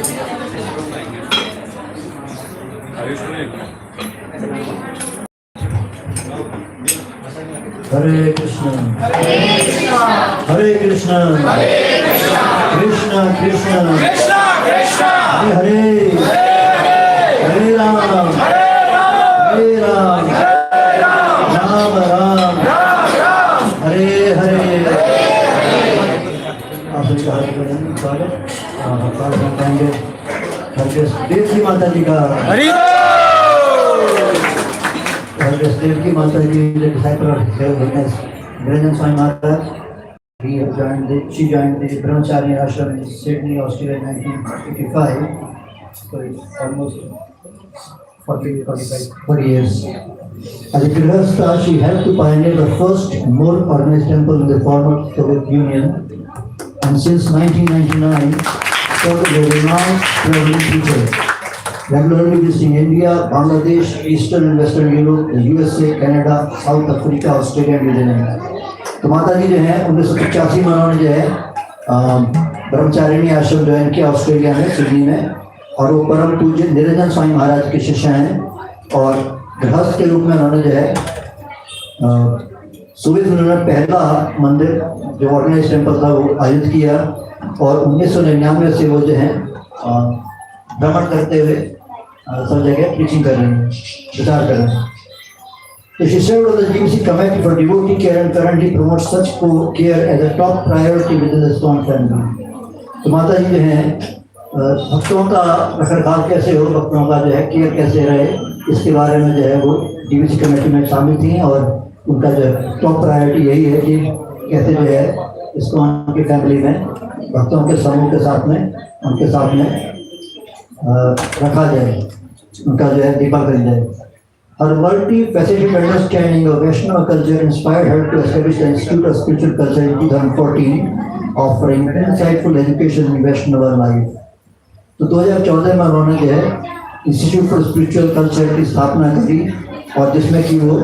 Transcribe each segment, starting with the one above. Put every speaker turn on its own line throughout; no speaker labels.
Hare Krishna, Hare Krishna, Krishna Krishna, Hare Hare, Hare Ram, Hare Ram, Ram Ram, Hare Hare. आप सभी का हार्दिक स्वागत। देवकी माता जी का Devaki Mata ji, the disciple of His Holiness Niranjan Swami Maharaj. She joined the Brahmachari Ashram in Sydney, Australia in 1985. So it's almost 40 years. As a Grihastha, she helped to pioneer the first more organized temple in the former Soviet Union, and since 1999, served as a renowned traveling teacher, regularly visiting India, Bangladesh, Eastern and Western Europe, the USA, Canada, South Africa, Australia and New Zealand. तो माता जी जो है 1985 में उन्होंने जो है ब्रह्मचारिणी आश्रम join किया ऑस्ट्रेलिया में, सिडनी में, और वो परम पूज्य निरंजन स्वामी महाराज के शिष्य हैं। और गृहस्थ के रूप में उन्होंने जो है सोवियत यूनियन में पहला मंदिर जो ऑर्गेनाइज टेम्पल था वो आयोजित किया, और 1999 से वो जो है भ्रमण करते हुए सब जगह प्रीचिंग कर रहे हैं, प्रचार कर रहे हैं। So she served on the GBC committee for devotee care and currently promotes such care as a top priority within the ISKCON family. तो माता जी जो हैं भक्तों का रखरखाव कैसे हो, भक्तों का जो है केयर कैसे रहे, इसके बारे में जो है वो GBC कमेटी में शामिल थी, और उनका जो टॉप प्रायोरिटी यही है कि कैसे जो है ISKCON की फैमिली में भक्तों के समूह के साथ में उनके साथ में रखा जाए, उनका जो है देखभाल करी जाए। Her multi-faceted understanding of Vaishnava culture inspired her to establish the Institute of Spiritual Culture in 2014, offering insightful education in Vaishnava life. तो 2014 में उन्होंने जो है इंस्टीट्यूट फॉर स्पिरिचुअल कल्चर की स्थापना करी, और जिसमें कि वो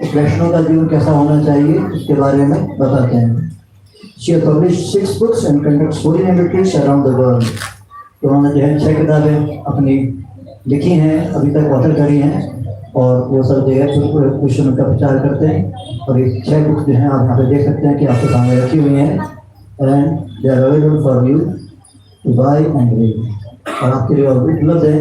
एक वैष्णव का जीवन कैसा होना चाहिए उसके बारे में बताते हैं। She has published 6 books and conducts 14 retreats around the world. तो उन्होंने जो है 6 किताबें अपनी लिखी हैं, अभी तक ऑथर करी हैं, और वो सब जो है विश्व में का प्रचार करते हैं। और ये 6 बुक्स जो हैं आप यहाँ पे देख सकते हैं कि आपके सामने रखी हुई हैं, and they are available for you to buy and read, और आपके लिए उपलब्ध है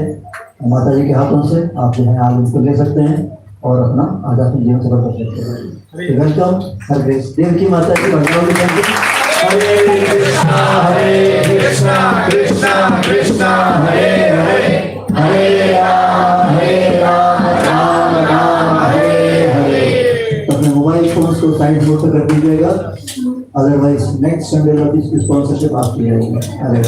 माता जी के हाथों से। आप जो है आज उसको ले सकते हैं और अपना आध्यात्मिक जीवन सफल कर सकते हैं। वेलकम हर ग्रेस देवकी माता जी भगवान। Hare Krishna, Krishna Krishna, Hare Hare, Hare Ram, Ram Ram, Hare Hare। अपने मोबाइल फोन को साइड मोड पे कर दीजिएगा, अदरवाइज नेक्स्ट संडे तक इसकी स्पॉन्सरशिप आपकी रहेगी। हरे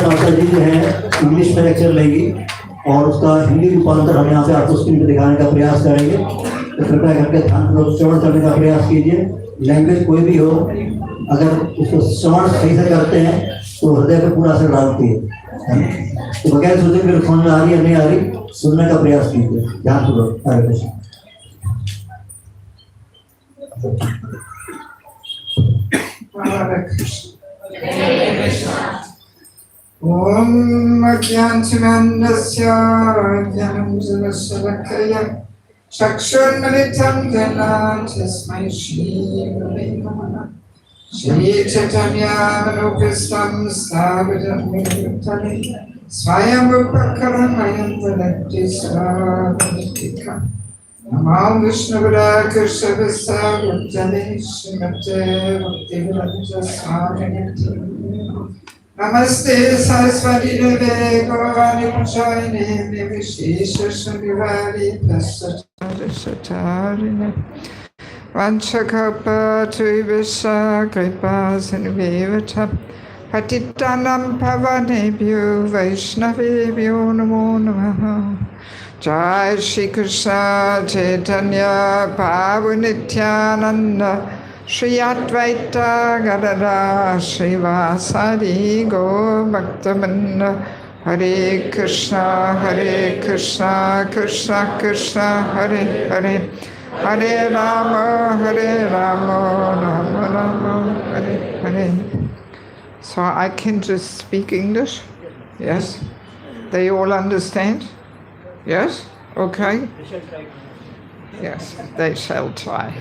माता जी जो है इंग्लिश में लेक्चर लेगी, और उसका हिंदी रूपांतर हम यहाँ पे आपको स्क्रीन पे दिखाने का प्रयास करेंगे। तो कृपया करके ध्यान श्रवण करने का प्रयास कीजिए। लैंग्वेज कोई भी हो, अगर उसको श्रवण सही से करते हैं तो हृदय पे पूरा असर डालती है। तो बगैर सोचे फिर समझ में आ रही है नहीं आ रही, सुनने का प्रयास कीजिए ध्यान पूर्वक। हरे Krishna.
Om Agyantimanasya Gyanamjanashalakaya Chakshurmalitam Gyanam Tasmai Shri Gurave Namaha Shri Chaitanya Manopistam Sthavitam Nirutale Swayambhupakaranayam Vadakti Svavanikika Namam Vishnuvada Krishavasa Vajjane Srimate Bhaktivedanta Swaminiti Namaste Saraswati Deve Gaurani Prachayane Nivishesha Shambhivari Prasacharine Vanchakapa Tuivisa Kripa Sinvevata Patitanam Pavanebhyo Vaishnavebhyo Namo Namaha Jai Shri Krishna Chaitanya Prabhu Nityananda Shri Advaita Gadada Srivasadi Go Bhaktavinda Hare Krishna Krishna Krishna Hare Hare Hare Rama Rama Rama Hare Hare. So I can just speak English? Yes? They all understand? Yes? Okay? Yes, they shall try.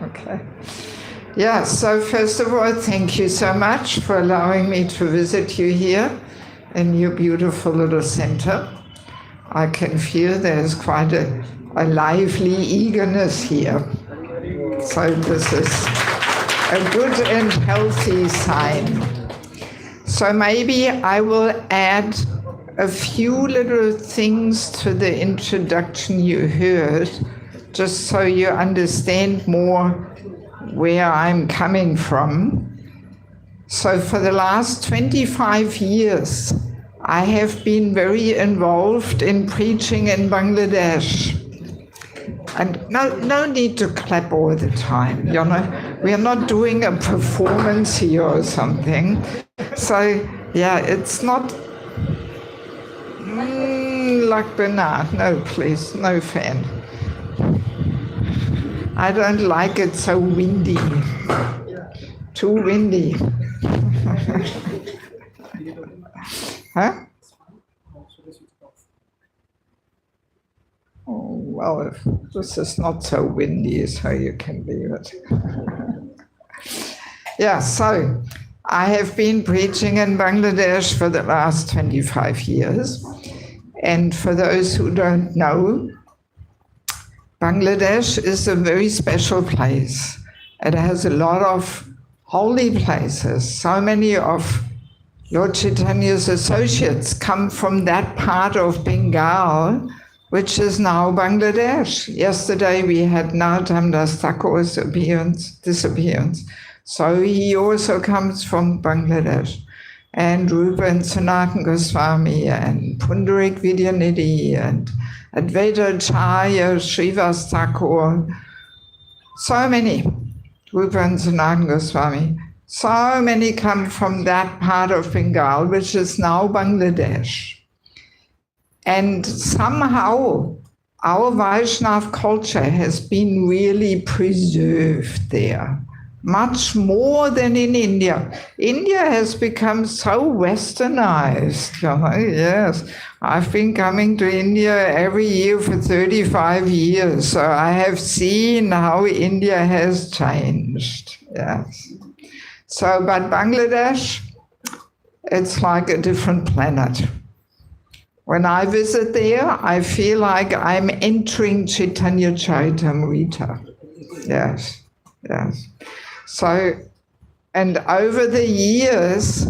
Okay. Yeah, so first of all, thank you so much for allowing me to visit you here in your beautiful little center. I can feel there's quite a lively eagerness here. So this is a good and healthy sign. So maybe I will add a few little things to the introduction you heard, just so you understand more where I'm coming from. So for the last 25 years, I have been very involved in preaching in Bangladesh. And no need to clap all the time, you know. We are not doing a performance here or something. So, yeah, it's not like Bernard. No, please, no fan. I don't like it so windy. Too windy. Huh? Oh, well, this is not so windy, so you can leave it. Yeah, so I have been preaching in Bangladesh for the last 25 years. And for those who don't know, Bangladesh is a very special place. It has a lot of holy places. So many of Lord Chaitanya's associates come from that part of Bengal, which is now Bangladesh. Yesterday we had Narottam Das Thakur's disappearance. So he also comes from Bangladesh. And Rupa and Sanatana Goswami and Pundarik Vidyanidhi and Advaita Acharya, Srivas Thakur, so many, Rupa and Sanatana Goswami, so many come from that part of Bengal, which is now Bangladesh. And somehow our Vaishnava culture has been really preserved there, much more than in India. India has become so westernized. Yes, I've been coming to India every year for 35 years, so I have seen how India has changed. Yes. So, but Bangladesh, it's like a different planet. When I visit there, I feel like I'm entering Chaitanya Charitamrita. Yes, yes. So, and over the years,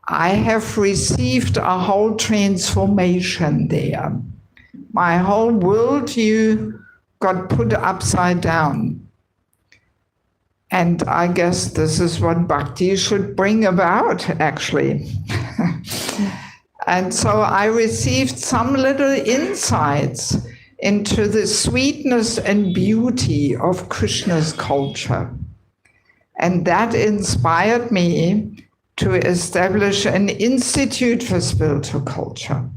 I have received a whole transformation there. My whole worldview got put upside down. And I guess this is what bhakti should bring about, actually. And so I received some little insights into the sweetness and beauty of Krishna's culture. And that inspired me to establish an institute for spiritual culture.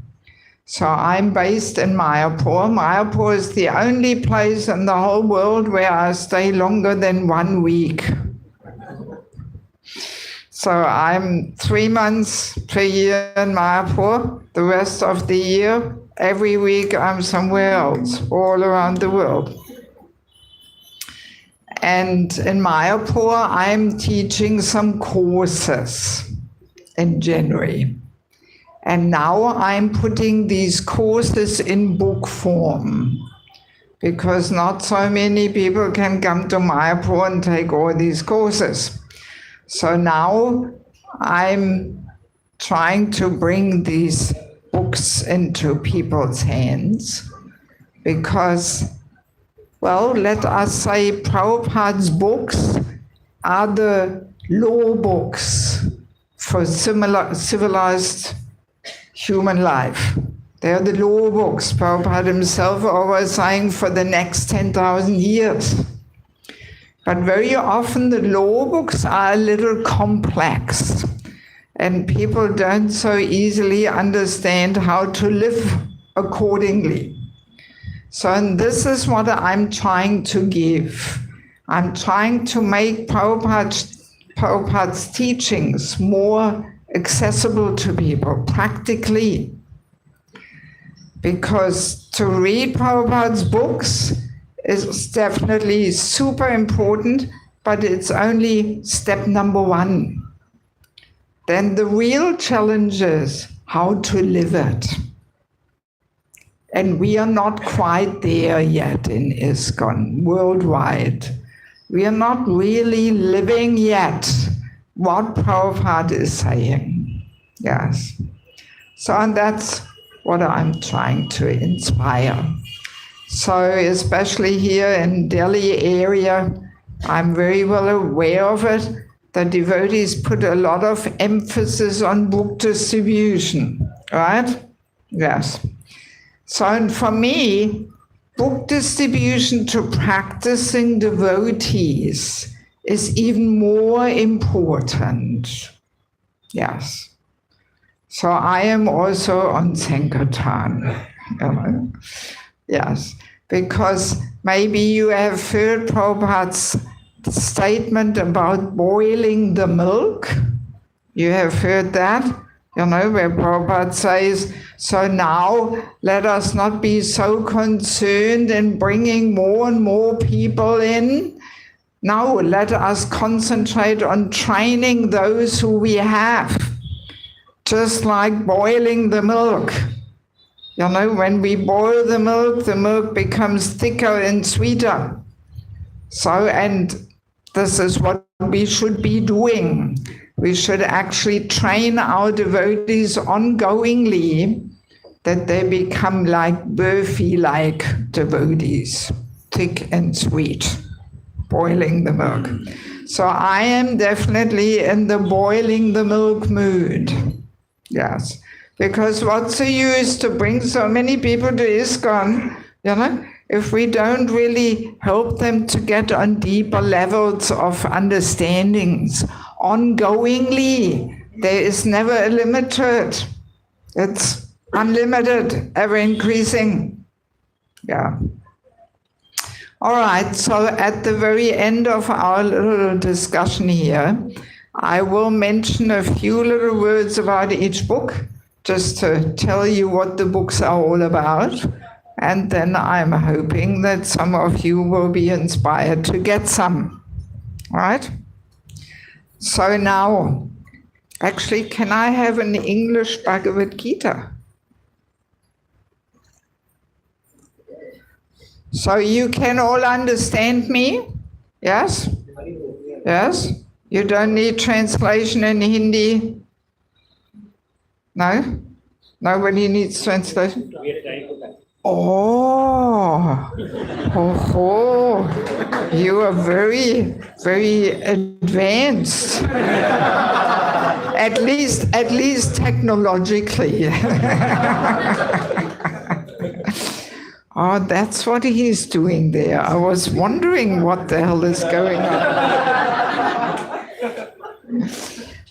So I'm based in Mayapur. Mayapur is the only place in the whole world where I stay longer than 1 week. So I'm 3 months per year in Mayapur. The rest of the year, every week I'm somewhere else, all around the world. And in Mayapur, I'm teaching some courses in January. And now I'm putting these courses in book form, because not so many people can come to Mayapur and take all these courses. So now I'm trying to bring these books into people's hands, because, well, let us say Prabhupada's books are the law books for civilized human life. They're the law books. Prabhupada himself always saying for the next 10,000 years. But very often the law books are a little complex, and people don't so easily understand how to live accordingly. So, and this is what I'm trying to give. I'm trying to make Prabhupada's teachings more accessible to people, practically. Because to read Prabhupada's books is definitely super important, but it's only step number one. Then the real challenge is how to live it. And we are not quite there yet in ISKCON, worldwide. We are not really living yet what Prabhupada is saying. Yes. So, and that's what I'm trying to inspire. So, especially here in Delhi area, I'm very well aware of it. The devotees put a lot of emphasis on book distribution, right? Yes. So, and for me, book distribution to practicing devotees is even more important. Yes. So I am also on Sankirtan. Yes. Because maybe you have heard Prabhupada's statement about boiling the milk. You have heard that, where Prabhupada says, so now let us not be so concerned in bringing more and more people in. Now let us concentrate on training those who we have, just like boiling the milk. When we boil the milk becomes thicker and sweeter. So, and this is what we should be doing. We should actually train our devotees ongoingly that they become like Burfi-like devotees, thick and sweet, boiling the milk. So I am definitely in the boiling the milk mood. Yes. Because what's the use to bring so many people to ISKCON, if we don't really help them to get on deeper levels of understandings ongoingly. There is never a limit to it. It's unlimited, ever increasing. Yeah. All right, so at the very end of our little discussion here, I will mention a few little words about each book, just to tell you what the books are all about. And then I'm hoping that some of you will be inspired to get some. All right? So now, actually, can I have an English Bhagavad Gita? So you can all understand me? Yes? Yes? You don't need translation in Hindi? No? Nobody needs translation? Oh, you are very, very advanced. At least technologically. Oh, that's what he's doing there. I was wondering what the hell is going on.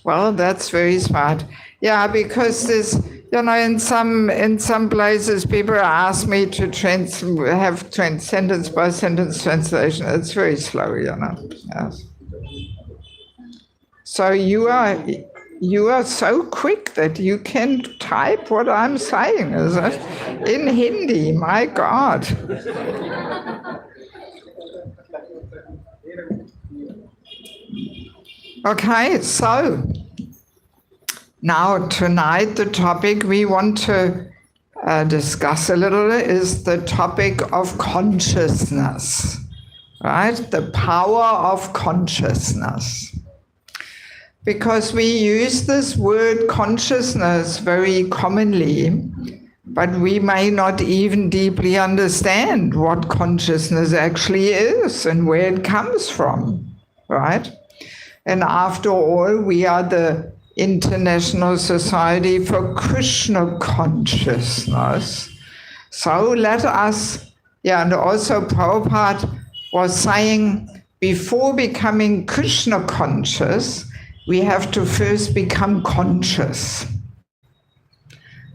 Well, that's very smart. Yeah, because this, in some places people ask me to have sentence by sentence translation. It's very slow, Yes. So you are so quick that you can type what I'm saying, is it? In Hindi, my God. Okay, so now tonight the topic we want to discuss a little is the topic of consciousness, right? The power of consciousness. Because we use this word consciousness very commonly, but we may not even deeply understand what consciousness actually is and where it comes from, right? And after all, we are the International Society for Krishna Consciousness. So let us, and also Prabhupada was saying before becoming Krishna conscious, we have to first become conscious.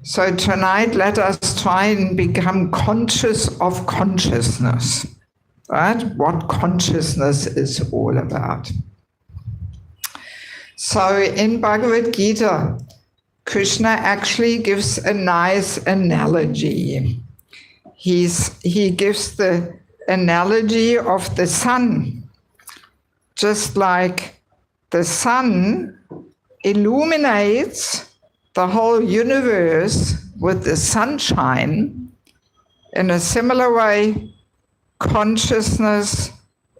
So tonight, let us try and become conscious of consciousness, right? What consciousness is all about. So in Bhagavad Gita, Krishna actually gives a nice analogy. He gives the analogy of the sun. Just like the sun illuminates the whole universe with the sunshine, in a similar way, consciousness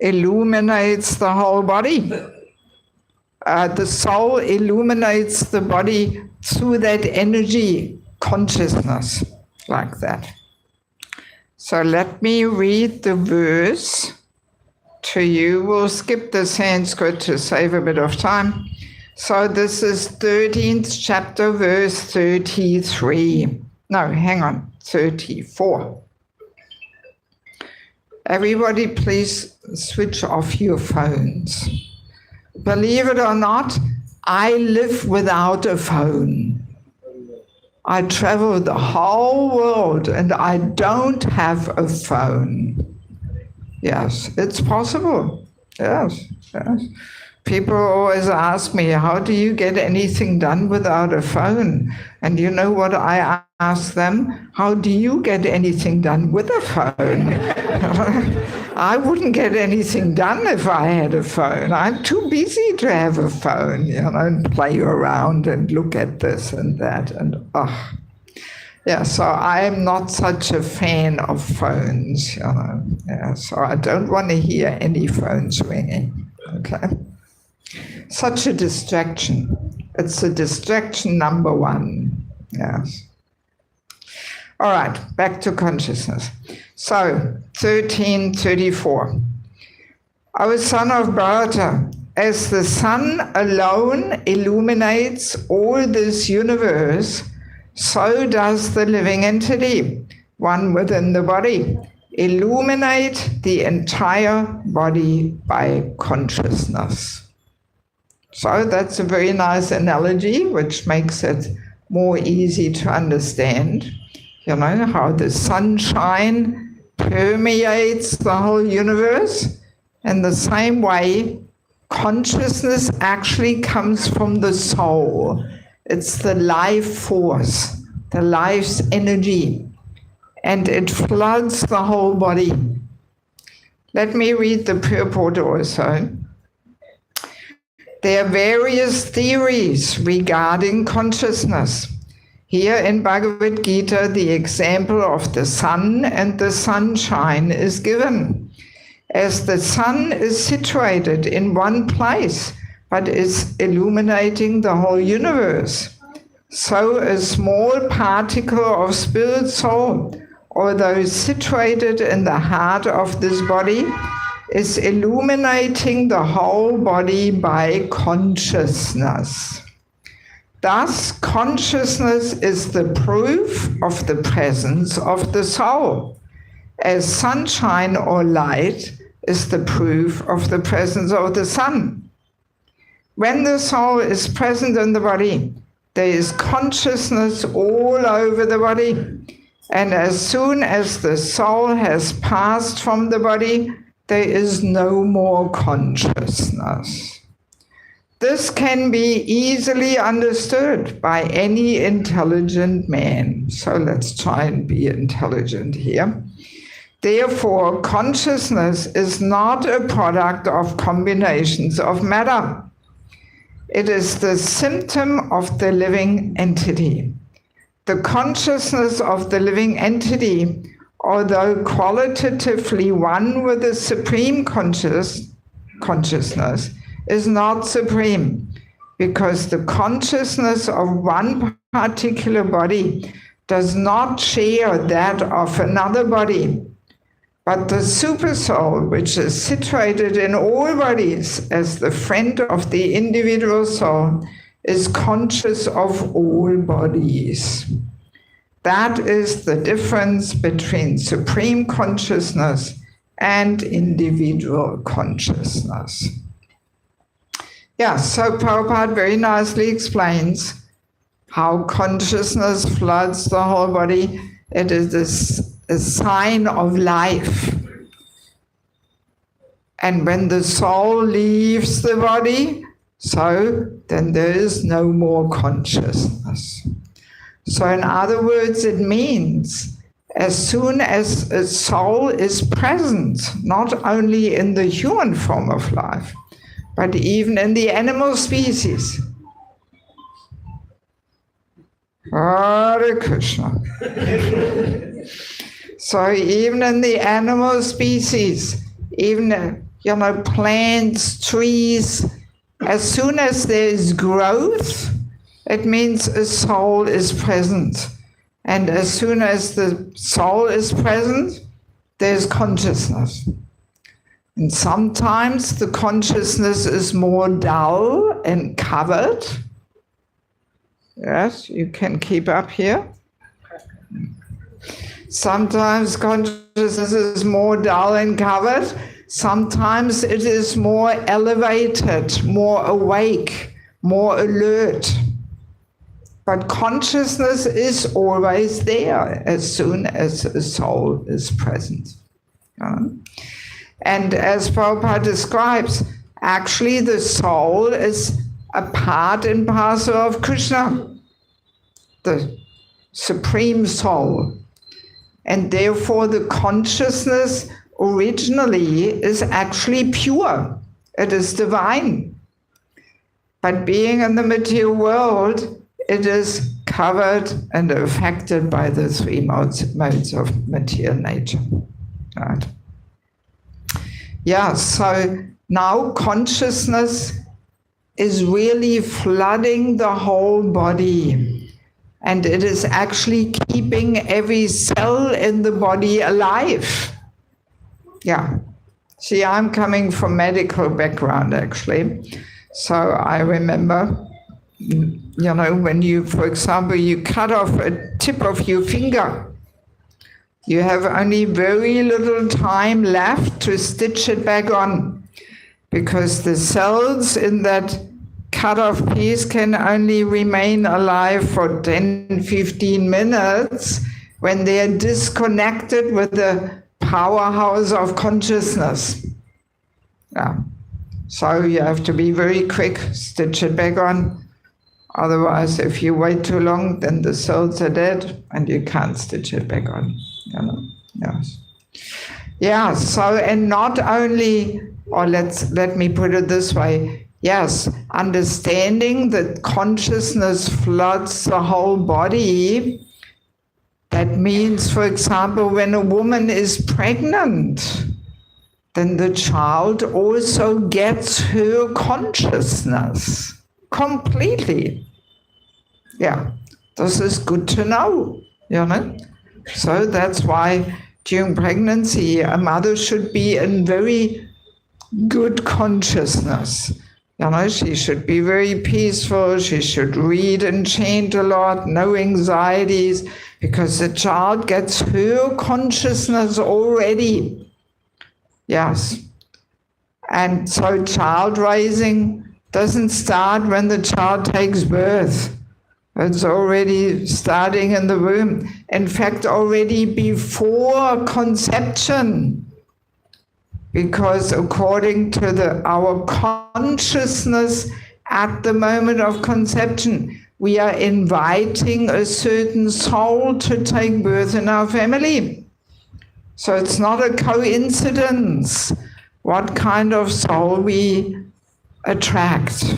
illuminates the whole body. The soul illuminates the body through that energy, consciousness, like that. So let me read the verse to you. We'll skip the Sanskrit to save a bit of time. So this is 13th chapter, verse 33. No, hang on, 34. Everybody please switch off your phones. Believe it or not, I live without a phone. I travel the whole world and I don't have a phone. Yes, it's possible. Yes, yes. People always ask me, how do you get anything done without a phone? And you know what I ask them? How do you get anything done with a phone? I wouldn't get anything done if I had a phone. I'm too busy to have a phone, and play around and look at this and that. And yeah, so I am not such a fan of phones, Yeah, so I don't want to hear any phones ringing, okay? Such a distraction. It's a distraction number one, yes. All right, back to consciousness. So, 1334. O son of Bharata, as the sun alone illuminates all this universe, so does the living entity, one within the body, illuminate the entire body by consciousness. So that's a very nice analogy, which makes it more easy to understand. How the sunshine permeates the whole universe. In the same way, consciousness actually comes from the soul. It's the life force, the life's energy, and it floods the whole body. Let me read the purport also. There are various theories regarding consciousness. Here in Bhagavad Gita, the example of the sun and the sunshine is given. As the sun is situated in one place, but is illuminating the whole universe, so a small particle of spirit soul, although situated in the heart of this body, is illuminating the whole body by consciousness. Thus, consciousness is the proof of the presence of the soul, as sunshine or light is the proof of the presence of the sun. When the soul is present in the body, there is consciousness all over the body, and as soon as the soul has passed from the body, there is no more consciousness. This can be easily understood by any intelligent man. So let's try and be intelligent here. Therefore, consciousness is not a product of combinations of matter. It is the symptom of the living entity. The consciousness of the living entity, although qualitatively one with the supreme consciousness, is not supreme, because the consciousness of one particular body does not share that of another body. But the supersoul, which is situated in all bodies as the friend of the individual soul, is conscious of all bodies. That is the difference between supreme consciousness and individual consciousness. Yeah, so Prabhupada very nicely explains how consciousness floods the whole body. It is a sign of life. And when the soul leaves the body, so then there is no more consciousness. So in other words, it means as soon as a soul is present, not only in the human form of life, but even in the animal species. Hare Krishna. So even in the animal species, even plants, trees, as soon as there is growth, it means a soul is present. And as soon as the soul is present, there's consciousness. And sometimes the consciousness is more dull and covered. Yes, you can keep up here. Sometimes consciousness is more dull and covered. Sometimes it is more elevated, more awake, more alert. But consciousness is always there as soon as a soul is present. And as Prabhupada describes, actually the soul is a part and parcel of Krishna, the Supreme Soul. And therefore the consciousness originally is actually pure. It is divine. But being in the material world, it is covered and affected by the three modes of material nature. Right? Yeah, so now consciousness is really flooding the whole body, and it is actually keeping every cell in the body alive. Yeah. See, I'm coming from medical background, actually. So I remember, when you, for example, you cut off a tip of your finger, you have only very little time left to stitch it back on, because the cells in that cut-off piece can only remain alive for 10, 15 minutes when they are disconnected with the powerhouse of consciousness. Yeah. So you have to be very quick, stitch it back on. Otherwise, if you wait too long, then the cells are dead and you can't stitch it back on. Yes. Yeah, so, and not only, or let me put it this way, yes, understanding that consciousness floods the whole body, that means, for example, when a woman is pregnant, then the child also gets her consciousness completely. Yeah, this is good to know, So that's why during pregnancy, a mother should be in very good consciousness. She should be very peaceful. She should read and chant a lot, no anxieties, because the child gets her consciousness already. Yes. And so child raising doesn't start when the child takes birth. It's already starting in the womb. In fact, already before conception. Because according to our consciousness at the moment of conception, we are inviting a certain soul to take birth in our family. So it's not a coincidence what kind of soul we attract.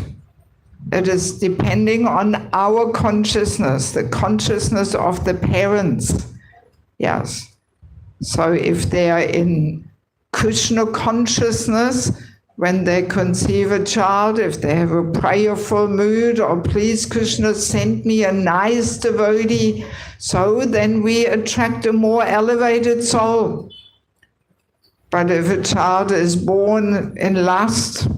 It is depending on our consciousness, the consciousness of the parents. Yes. So if they are in Krishna consciousness, when they conceive a child, if they have a prayerful mood, or please Krishna, send me a nice devotee, so then we attract a more elevated soul. But if a child is born in lust,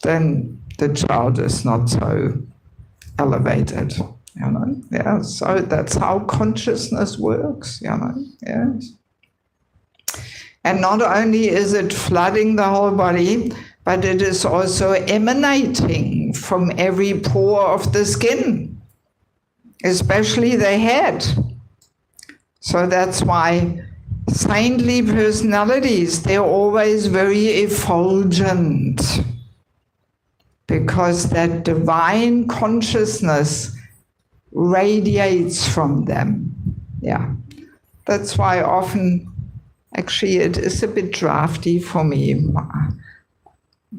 then the child is not so elevated, Yeah, so that's how consciousness works, Yes. And not only is it flooding the whole body, but it is also emanating from every pore of the skin, especially the head. So that's why saintly personalities, they're always very effulgent, because that divine consciousness radiates from them. Yeah, that's why often, actually, it is a bit drafty for me.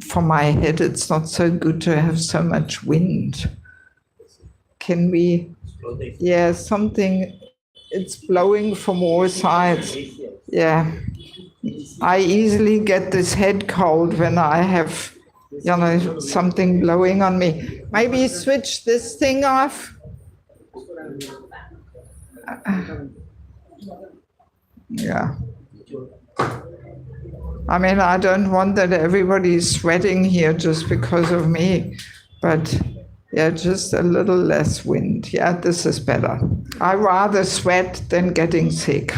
For my head, it's not so good to have so much wind. Can we? Yeah, something, it's blowing from all sides. Yeah. I easily get this head cold when I have, something blowing on me. Maybe switch this thing off. Yeah. I mean, I don't want that everybody's sweating here just because of me, but yeah, just a little less wind. Yeah, this is better. I rather sweat than getting sick,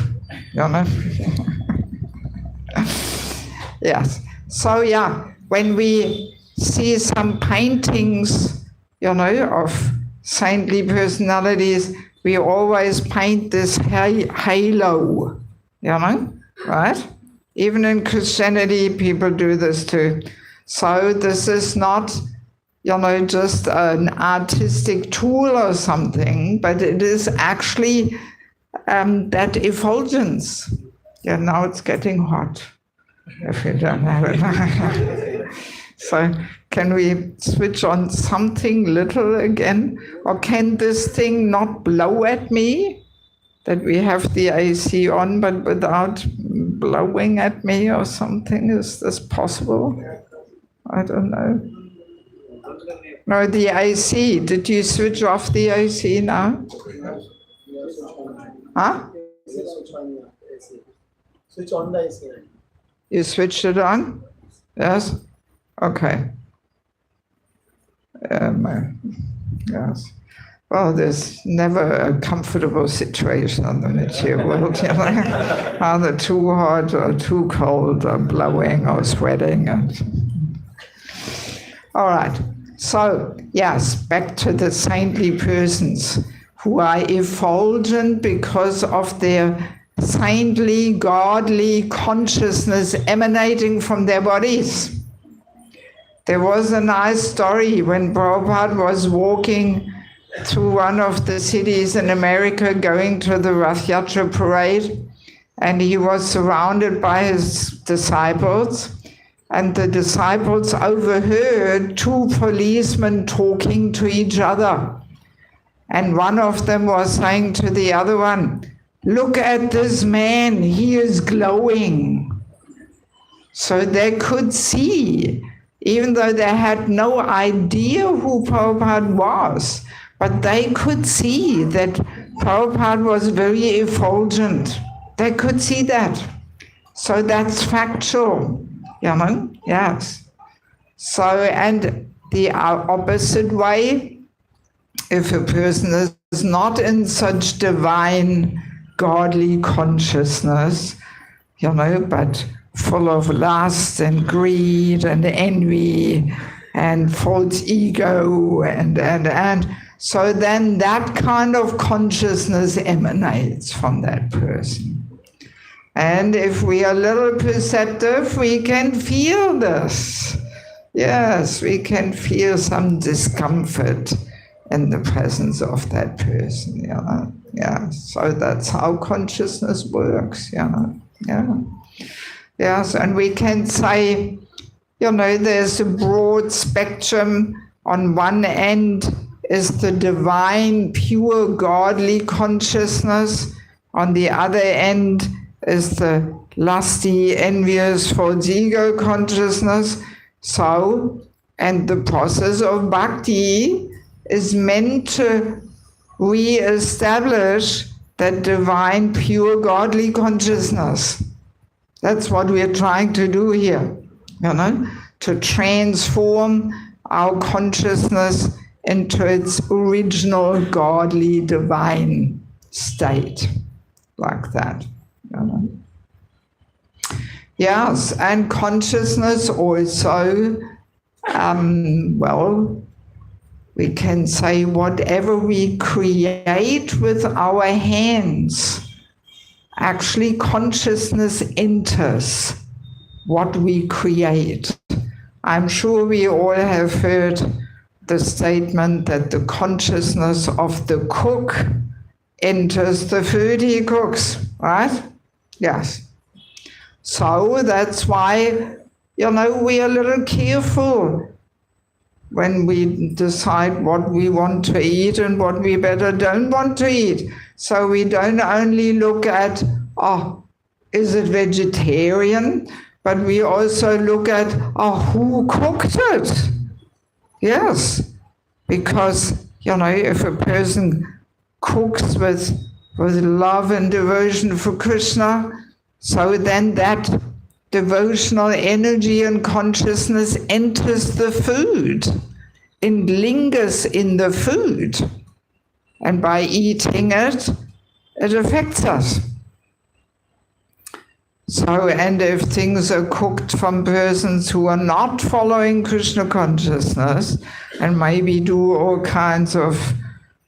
Yes. So yeah, when we see some paintings, of saintly personalities, we always paint this halo, right? Even in Christianity, people do this too. So this is not, just an artistic tool or something, but it is actually that effulgence. Yeah, now it's getting hot, if you don't have it. So can we switch on something little again? Or can this thing not blow at me? That we have the AC on, but without blowing at me or something? Is this possible? I don't know. No, the AC. Did you switch off the AC now? Huh?
Switch on the AC.
You switched it on? Yes? Okay. Yes. Well, there's never a comfortable situation on the Mtji world, either too hot or too cold or blowing or sweating. All right. So, yes, back to the saintly persons who are effulgent because of their saintly, godly consciousness emanating from their bodies. There was a nice story when Prabhupada was walking through one of the cities in America going to the Rath Yatra parade, and he was surrounded by his disciples, and the disciples overheard two policemen talking to each other. And one of them was saying to the other one, "Look at this man, he is glowing." So they could see, even though they had no idea who Prabhupada was, but they could see that Prabhupada was very effulgent. They could see that. So that's factual, yes. So, and the opposite way, if a person is not in such divine, godly consciousness, but full of lust and greed and envy and false ego and so then that kind of consciousness emanates from that person. And if we are a little perceptive, we can feel this. Yes, we can feel some discomfort in the presence of that person. Yeah. So that's how consciousness works. Yeah. Yes, and we can say, there's a broad spectrum. On one end is the divine, pure, godly consciousness. On the other end is the lusty, envious, false ego consciousness. So, and the process of bhakti is meant to re-establish that divine, pure, godly consciousness. That's what we're trying to do here, to transform our consciousness into its original, godly, divine state, like that. Yes, and consciousness also, well, we can say whatever we create with our hands, actually consciousness enters what we create. I'm sure we all have heard the statement that the consciousness of the cook enters the food he cooks, right? Yes. So that's why, we're a little careful when we decide what we want to eat and what we better don't want to eat. So we don't only look at, is it vegetarian? But we also look at, who cooked it? Yes, because, if a person cooks with love and devotion for Krishna, so then that devotional energy and consciousness enters the food and lingers in the food. And by eating it, it affects us. So, and if things are cooked from persons who are not following Krishna consciousness and maybe do all kinds of,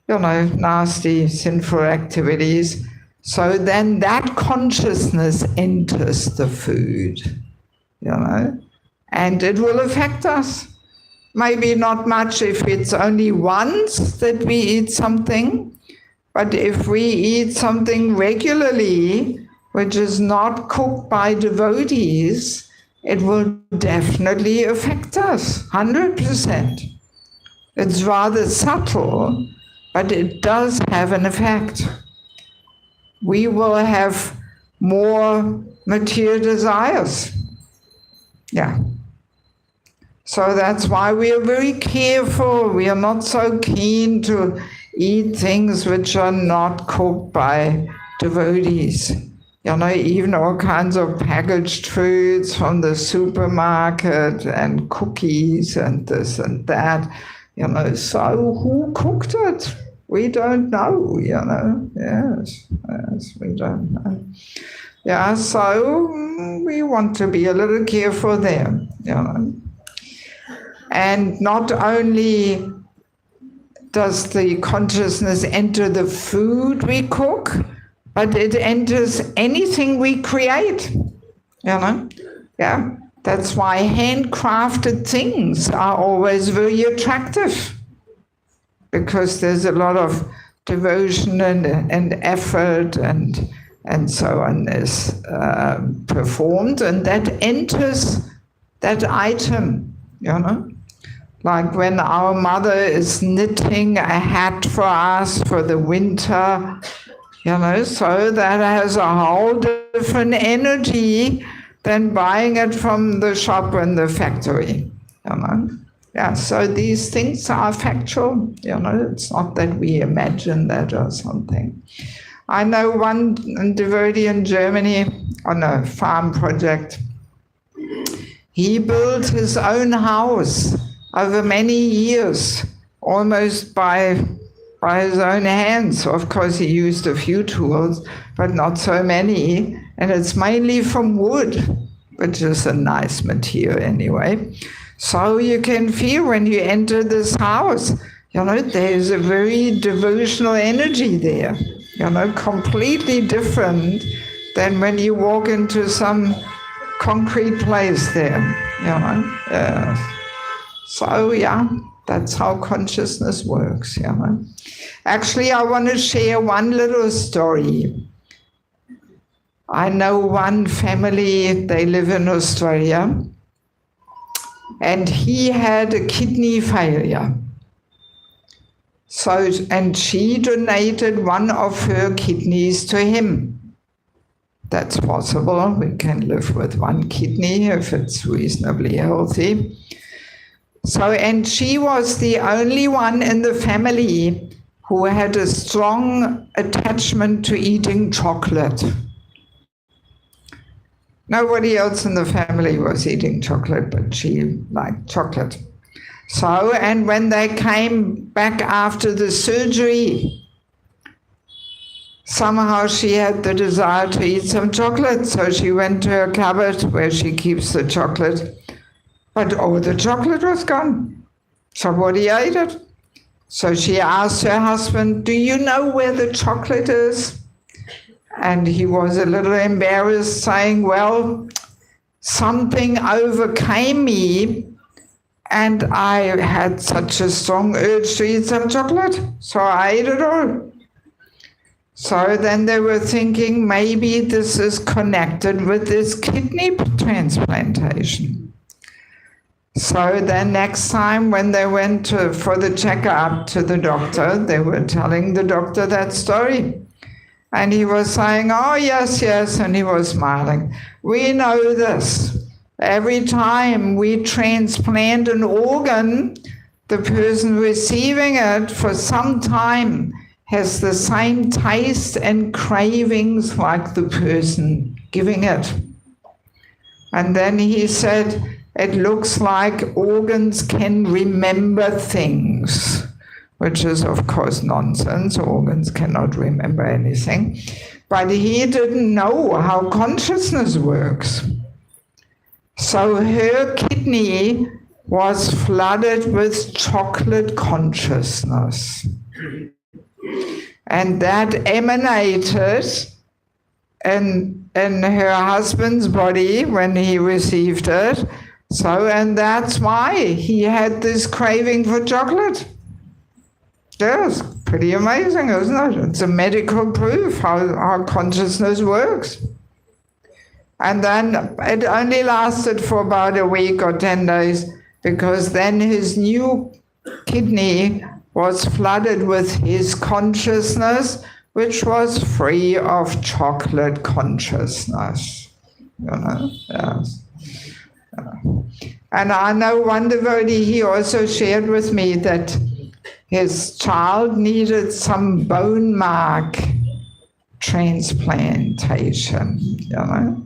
nasty, sinful activities, so then that consciousness enters the food, and it will affect us. Maybe not much if it's only once that we eat something, but if we eat something regularly, which is not cooked by devotees, it will definitely affect us, 100%. It's rather subtle, but it does have an effect. We will have more material desires. Yeah. So that's why we are very careful. We are not so keen to eat things which are not cooked by devotees. Even all kinds of packaged foods from the supermarket and cookies and this and that. So who cooked it? We don't know, Yes, we don't know. Yeah, so we want to be a little careful there, And not only does the consciousness enter the food we cook, but it enters anything we create, Yeah, that's why handcrafted things are always very attractive, because there's a lot of devotion and effort and so on is performed, and that enters that item, Like when our mother is knitting a hat for us for the winter, so that has a whole different energy than buying it from the shop and the factory, Yeah, so these things are factual, it's not that we imagine that or something. I know one devotee in Germany on a farm project. He built his own house over many years, almost by his own hands. Of course, he used a few tools, but not so many. And it's mainly from wood, which is a nice material anyway. So you can feel when you enter this house, there's a very devotional energy there, completely different than when you walk into some concrete place there, So, that's how consciousness works, Actually, I want to share one little story. I know one family, they live in Australia, and he had a kidney failure. So, and she donated one of her kidneys to him. That's possible. We can live with one kidney if it's reasonably healthy. So, and she was the only one in the family who had a strong attachment to eating chocolate. Nobody else in the family was eating chocolate, but she liked chocolate. So, and when they came back after the surgery, somehow she had the desire to eat some chocolate, so she went to her cupboard where she keeps the chocolate, but all the chocolate was gone. Somebody ate it. So she asked her husband, "Do you know where the chocolate is?" And he was a little embarrassed, saying, "Well, something overcame me and I had such a strong urge to eat some chocolate, so I ate it all." So then they were thinking, maybe this is connected with this kidney transplantation. So then next time when they went for the checkup to the doctor, they were telling the doctor that story. And he was saying, "Oh, yes, yes," and he was smiling. "We know this. Every time we transplant an organ, the person receiving it for some time has the same taste and cravings like the person giving it." And then he said, "It looks like organs can remember things," which is, of course, nonsense. Organs cannot remember anything. But he didn't know how consciousness works. So her kidney was flooded with chocolate consciousness. And that emanated in her husband's body when he received it. So, and that's why he had this craving for chocolate. Yes, pretty amazing, isn't it? It's a medical proof how consciousness works. And then it only lasted for about a week or 10 days, because then his new kidney was flooded with his consciousness, which was free of chocolate consciousness. You know, yes. And I know one devotee, he also shared with me that his child needed some bone mark transplantation, you know,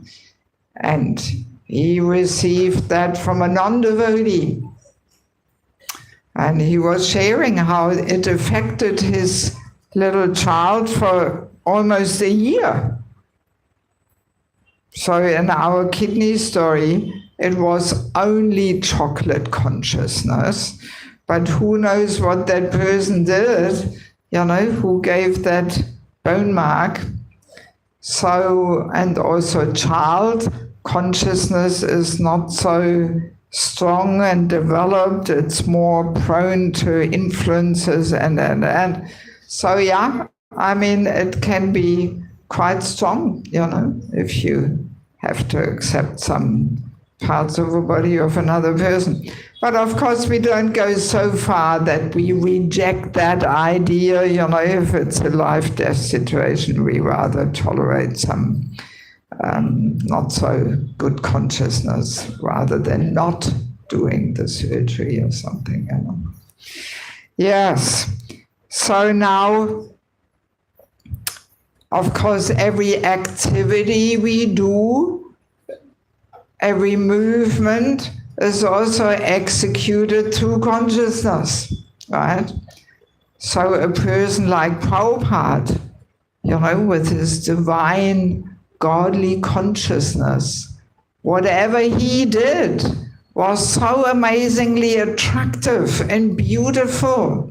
and he received that from a non-devotee. And he was sharing how it affected his little child for almost a year. So in our kidney story, it was only chocolate consciousness, but who knows what that person did, you know, who gave that bone mark. So, and also child consciousness is not so strong and developed, it's more prone to influences and so yeah, I mean, it can be quite strong, you know, if you have to accept some parts of the body of another person. But of course, we don't go so far that we reject that idea, you know, if it's a life-death situation, we rather tolerate some not so good consciousness rather than not doing the surgery or something, you know. Yes, so now, of course, every activity we do, every movement is also executed through consciousness, right? So a person like Prabhupada, you know, with his divine godly consciousness, whatever he did was so amazingly attractive and beautiful.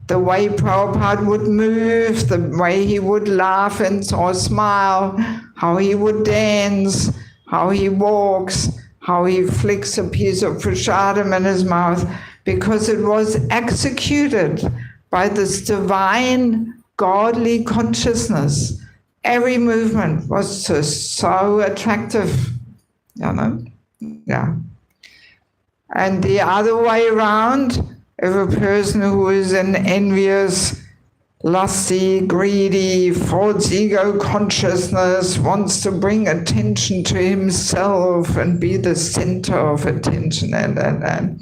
The way Prabhupada would move, the way he would laugh or smile, how he would dance, how he walks, how he flicks a piece of prasadam in his mouth, because it was executed by this divine, godly consciousness. Every movement was just so attractive, you know? Yeah. And the other way around, if a person who is an envious, lusty, greedy, false ego consciousness wants to bring attention to himself and be the center of attention, and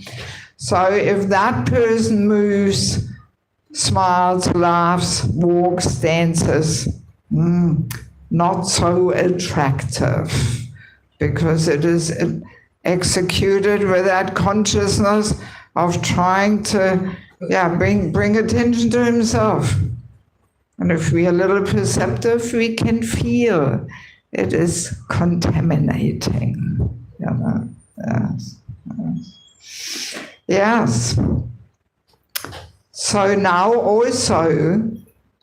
so if that person moves, smiles, laughs, walks, dances, not so attractive, because it is executed with that consciousness of trying to bring attention to himself. And if we are a little perceptive, we can feel it is contaminating. You know? Yes. Yes. So now also,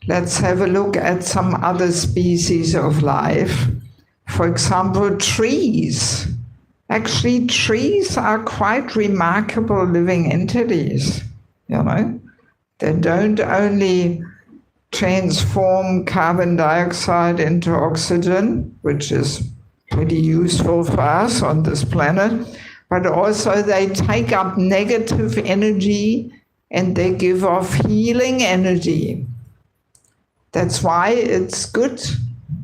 let's have a look at some other species of life. For example, trees. Actually, trees are quite remarkable living entities, you know. They don't only transform carbon dioxide into oxygen, which is pretty useful for us on this planet, but also they take up negative energy and they give off healing energy. That's why it's good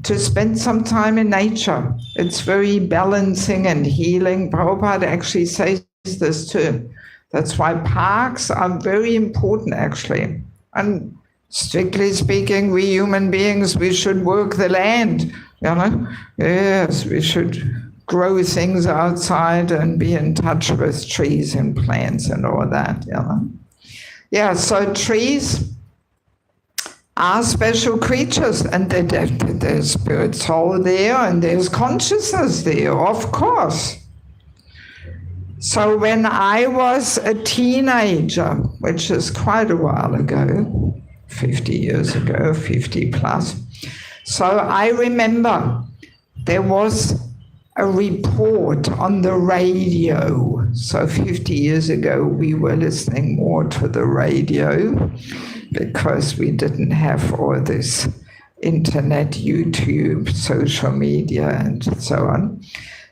to spend some time in nature. It's very balancing and healing. Prabhupada actually says this too. That's why parks are very important, actually. And strictly speaking, we human beings, we should work the land, you know? Yes, we should grow things outside and be in touch with trees and plants and all that, you know? Yeah, so trees are special creatures, and there's spirit soul there, and there's consciousness there, of course. So when I was a teenager, which is quite a while ago, 50 years ago, 50 plus, so I remember there was a report on the radio. So 50 years ago, we were listening more to the radio because we didn't have all this internet, YouTube, social media, and so on.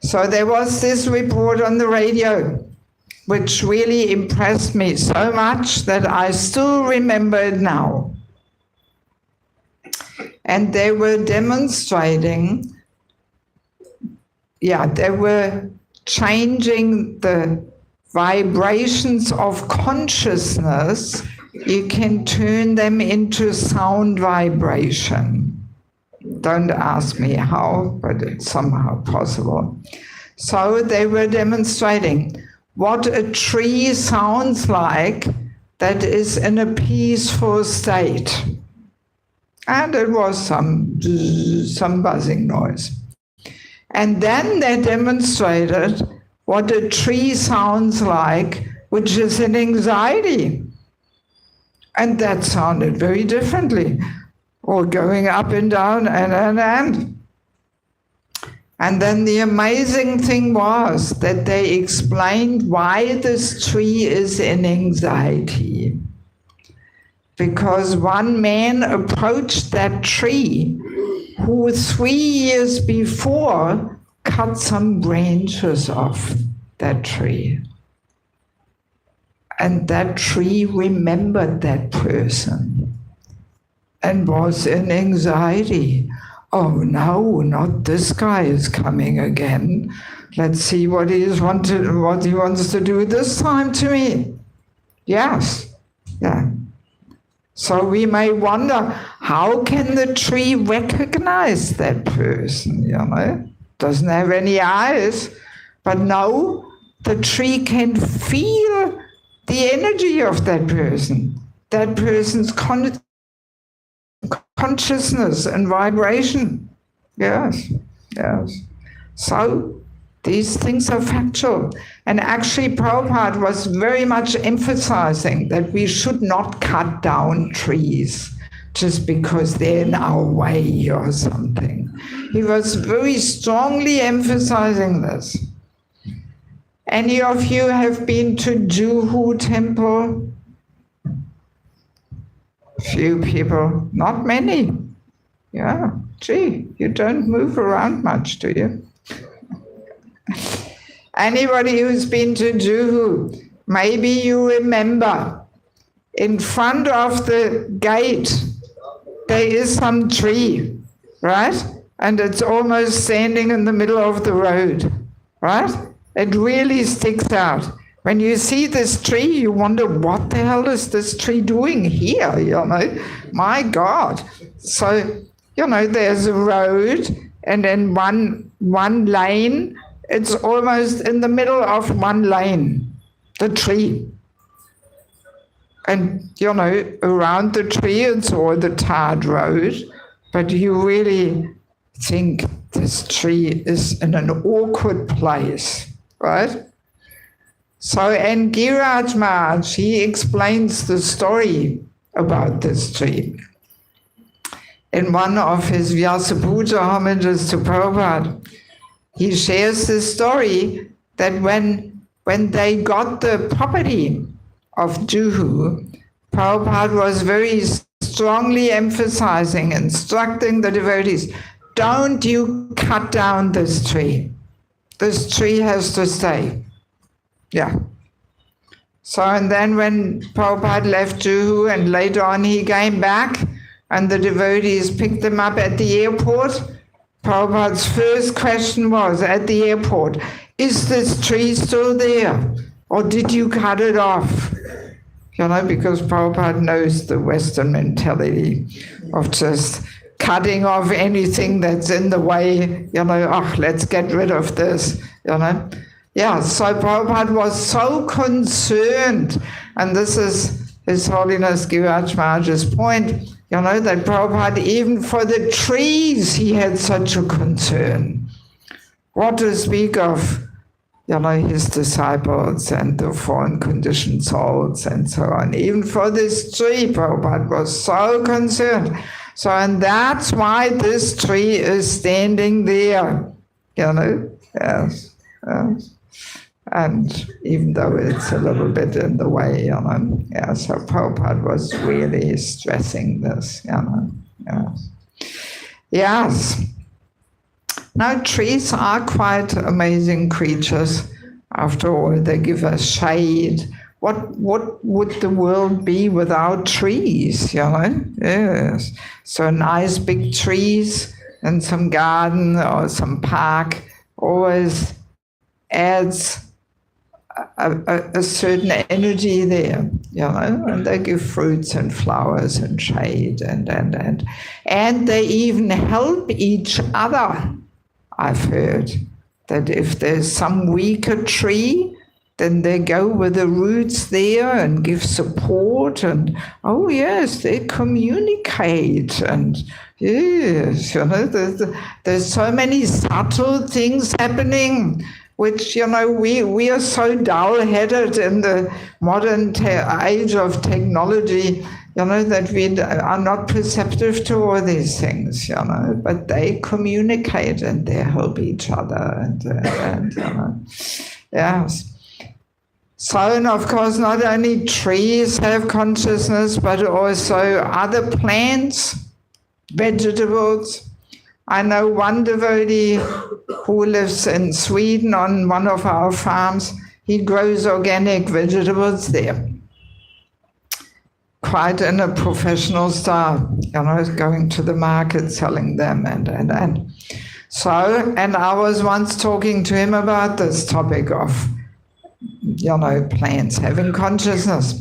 So there was this report on the radio, which really impressed me so much that I still remember it now. And they were demonstrating, they were changing the vibrations of consciousness. You can turn them into sound vibration. Don't ask me how, but it's somehow possible. So they were demonstrating what a tree sounds like that is in a peaceful state. And it was some buzzing noise. And then they demonstrated what a tree sounds like, which is in anxiety. And that sounded very differently, or going up and down and. And then the amazing thing was that they explained why this tree is in anxiety. Because one man approached that tree who 3 years before cut some branches off that tree. And that tree remembered that person and was in anxiety. Oh no, not this guy is coming again. Let's see what he wants to do this time to me. Yes, yeah. So we may wonder, how can the tree recognize that person, you know? Doesn't have any eyes, but no, the tree can feel the energy of that person's consciousness and vibration. Yes, yes. So these things are factual. And actually Prabhupada was very much emphasizing that we should not cut down trees just because they're in our way or something. He was very strongly emphasizing this. Any of you have been to Juhu temple? Few people, not many. Yeah, gee, you don't move around much, do you? Anybody who's been to Juhu, maybe you remember, in front of the gate, there is some tree, right? And it's almost standing in the middle of the road, right? It really sticks out. When you see this tree, you wonder, what the hell is this tree doing here, you know? My God. So, you know, there's a road, and then one lane, it's almost in the middle of one lane, the tree. And, you know, around the tree it's all the tarred road, but you really think this tree is in an awkward place, right? So, and Giraj Maharaj, he explains the story about this tree. In one of his Vyasa Puja homages to Prabhupada, he shares this story that when they got the property of Juhu, Prabhupada was very strongly emphasizing, instructing the devotees, don't you cut down this tree. This tree has to stay. Yeah. So, and then when Prabhupada left Juhu and later on he came back and the devotees picked him up at the airport, Prabhupada's first question was at the airport, is this tree still there? Or did you cut it off? You know, because Prabhupada knows the Western mentality of just cutting off anything that's in the way, you know, oh, let's get rid of this, you know. Yeah, so Prabhupada was so concerned, and this is His Holiness Giraj Maharaj's point, you know, that Prabhupada, even for the trees, he had such a concern. What to speak of, you know, his disciples and the fallen conditioned souls and so on. Even for this tree, Prabhupada was so concerned. So, and that's why this tree is standing there, you know, yes, yes. And even though it's a little bit in the way, you know, yeah, so Prabhupada was really stressing this, you know, yes. Yes. Now, trees are quite amazing creatures. After all, they give us shade. What would the world be without trees, you know? Yes. So nice big trees and some garden or some park always adds a certain energy there, you know, and they give fruits and flowers and shade and they even help each other. I've heard that if there's some weaker tree, then they go with the roots there and give support and, oh yes, they communicate and yes, you know, there's so many subtle things happening which, you know, we are so dull-headed in the modern age of technology, you know, that we are not perceptive to all these things, you know, but they communicate and they help each other and you know, yes. So, and of course, not only trees have consciousness, but also other plants, vegetables. I know one devotee who lives in Sweden on one of our farms. He grows organic vegetables there, quite in a professional style, you know, going to the market, selling them and. So, and I was once talking to him about this topic of, you know, plants having consciousness.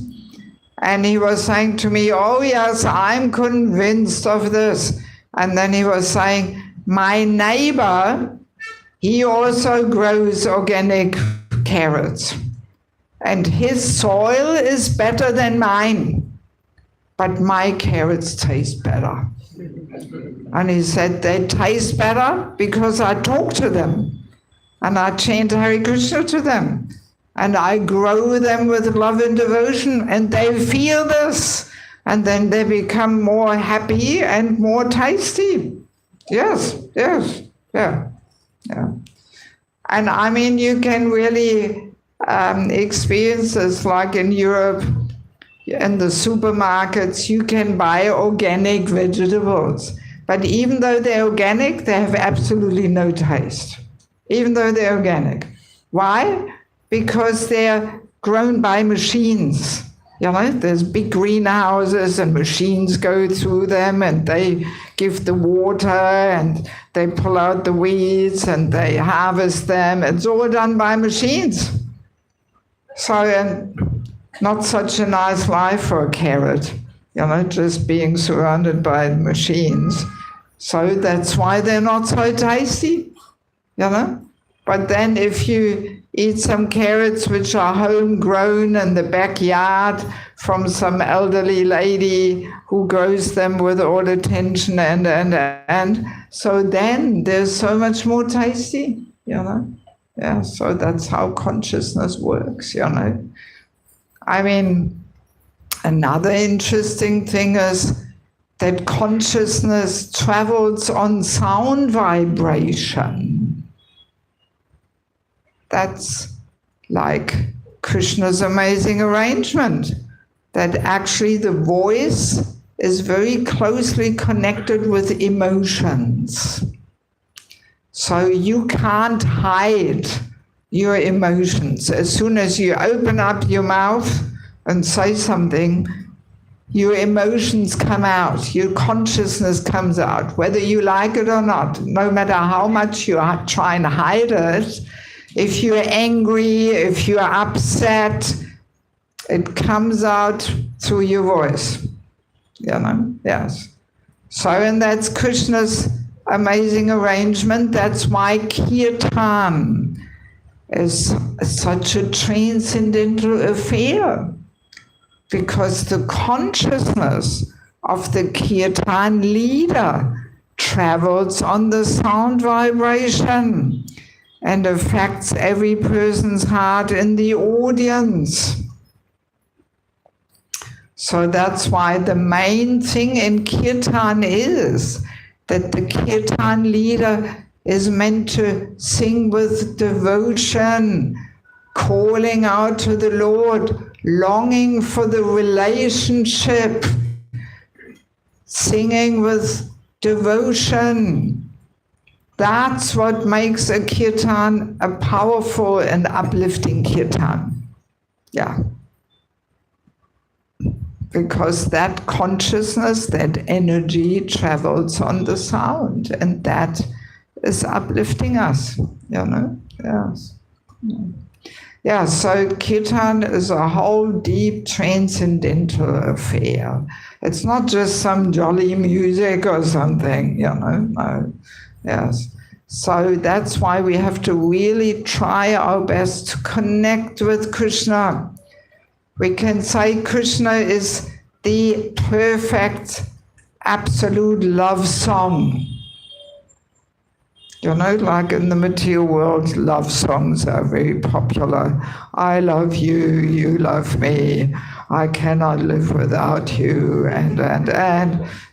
And he was saying to me, oh yes, I'm convinced of this. And then he was saying, my neighbor, he also grows organic carrots. And his soil is better than mine, but my carrots taste better. And he said, they taste better because I talk to them and I chant Hare Krishna to them. And I grow them with love and devotion, and they feel this, and then they become more happy and more tasty. Yes, yes, yeah, yeah. And I mean, you can really experience this, like in Europe, in the supermarkets, you can buy organic vegetables. But even though they're organic, they have absolutely no taste, even though they're organic. Why? Because they're grown by machines. You know, there's big greenhouses and machines go through them and they give the water and they pull out the weeds and they harvest them. It's all done by machines. So not such a nice life for a carrot, you know, just being surrounded by machines. So that's why they're not so tasty, you know. But then if you eat some carrots which are homegrown in the backyard from some elderly lady who grows them with all attention and so then there's so much more tasty, you know. Yeah, so that's how consciousness works, you know. I mean, another interesting thing is that consciousness travels on sound vibration. That's like Krishna's amazing arrangement, that actually the voice is very closely connected with emotions. So you can't hide your emotions. As soon as you open up your mouth and say something, your emotions come out, your consciousness comes out, whether you like it or not, no matter how much you try and hide it. If you're angry, if you're upset, it comes out through your voice, you know, yes. So, and that's Krishna's amazing arrangement. That's why kirtan is such a transcendental affair, because the consciousness of the kirtan leader travels on the sound vibration and affects every person's heart in the audience. So that's why the main thing in kirtan is that the kirtan leader is meant to sing with devotion, calling out to the Lord, longing for the relationship, singing with devotion. That's what makes a kirtan a powerful and uplifting kirtan. Yeah. Because that consciousness, that energy travels on the sound, and that is uplifting us, you know? Yes. Yeah, so kirtan is a whole deep transcendental affair. It's not just some jolly music or something, you know, no. Yes. So that's why we have to really try our best to connect with Krishna. We can say Krishna is the perfect, absolute love song. You know, like in the material world, love songs are very popular. I love you, you love me, I cannot live without you, and,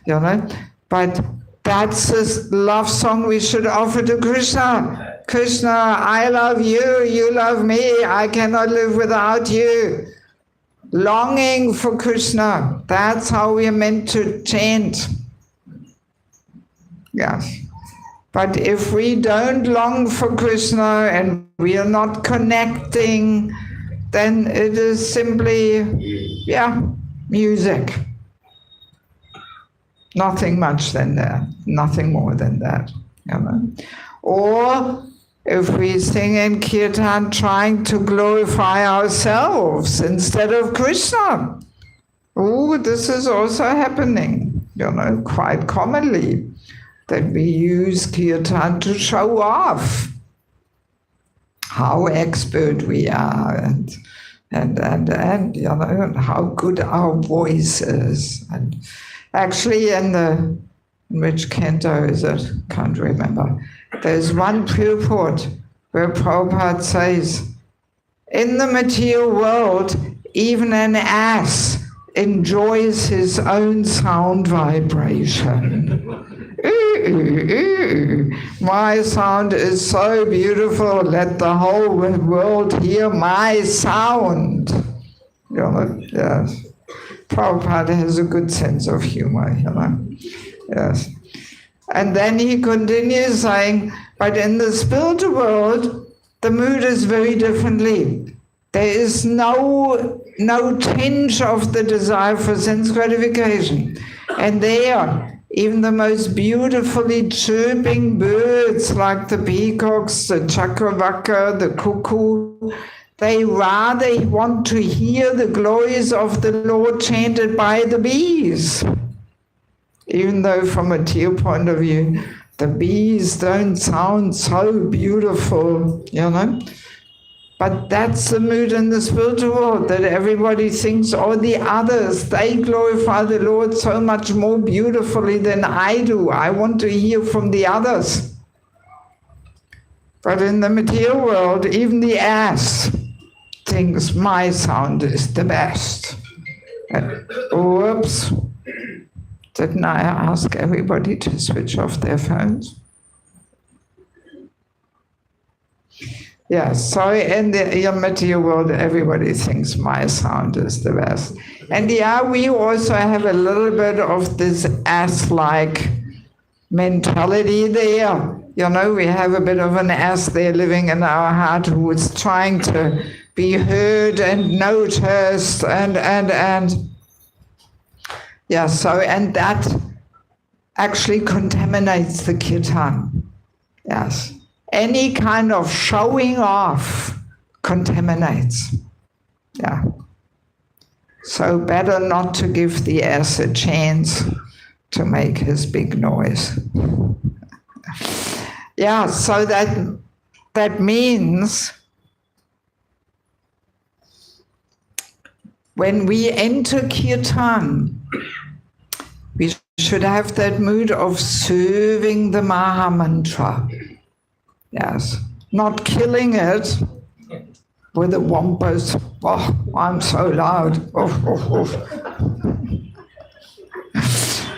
you know. But that's a love song we should offer to Krishna. Krishna, I love you, you love me, I cannot live without you. Longing for Krishna, that's how we are meant to chant. Yes. But if we don't long for Krishna and we are not connecting, then it is simply, music. Nothing much than that, nothing more than that. You know? Or if we sing in kirtan trying to glorify ourselves instead of Krishna. Oh, this is also happening, you know, quite commonly, that we use kirtan to show off how expert we are and you know, and how good our voice is. And actually in which canto is it? Can't remember. There's one purport where Prabhupada says, in the material world, even an ass enjoys his own sound vibration. My sound is so beautiful, let the whole world hear my sound. You know, yes. Prabhupada has a good sense of humor, you know. Yes. And then he continues saying, but in the spiritual world, the mood is very differently. There is no tinge of the desire for sense gratification. And there, even the most beautifully chirping birds like the peacocks, the chakravaka, the cuckoo, they rather want to hear the glories of the Lord chanted by the bees. Even though from a material point of view, the bees don't sound so beautiful, you know. But that's the mood in the spiritual world, that everybody thinks, oh, the others, they glorify the Lord so much more beautifully than I do. I want to hear from the others. But in the material world, even the ass thinks my sound is the best. Whoops. Didn't I ask everybody to switch off their phones? Yeah, so in the material world, everybody thinks my sound is the best. And yeah, we also have a little bit of this ass-like mentality there. You know, we have a bit of an ass there living in our heart who is trying to be heard and noticed and yeah, so, and that actually contaminates the kirtan. Yes. Any kind of showing off contaminates. Yeah. So better not to give the ass a chance to make his big noise. Yeah, so that means when we enter kirtan, we should have that mood of serving the Maha Mantra. Yes, not killing it with the wampus. Oh, I'm so loud.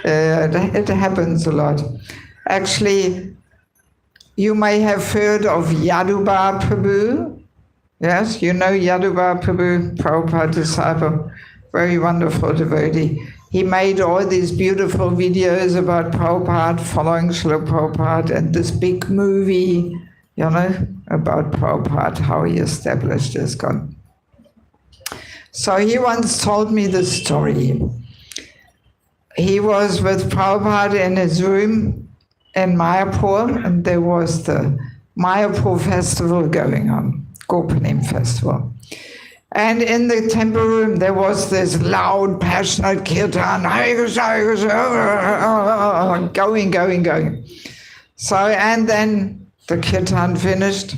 It happens a lot. Actually, you may have heard of Yadubar Prabhu. Yes, you know Yadubar Prabhu, Prabhupada disciple, very wonderful devotee. He made all these beautiful videos about Prabhupada, following Srila Prabhupada, and this big movie, you know, about Prabhupada, how he established his God. So he once told me this story. He was with Prabhupada in his room in Mayapur, and there was the Mayapur festival going on, Gopanim festival. And in the temple room, there was this loud, passionate kirtan, going. So, and then the kirtan finished,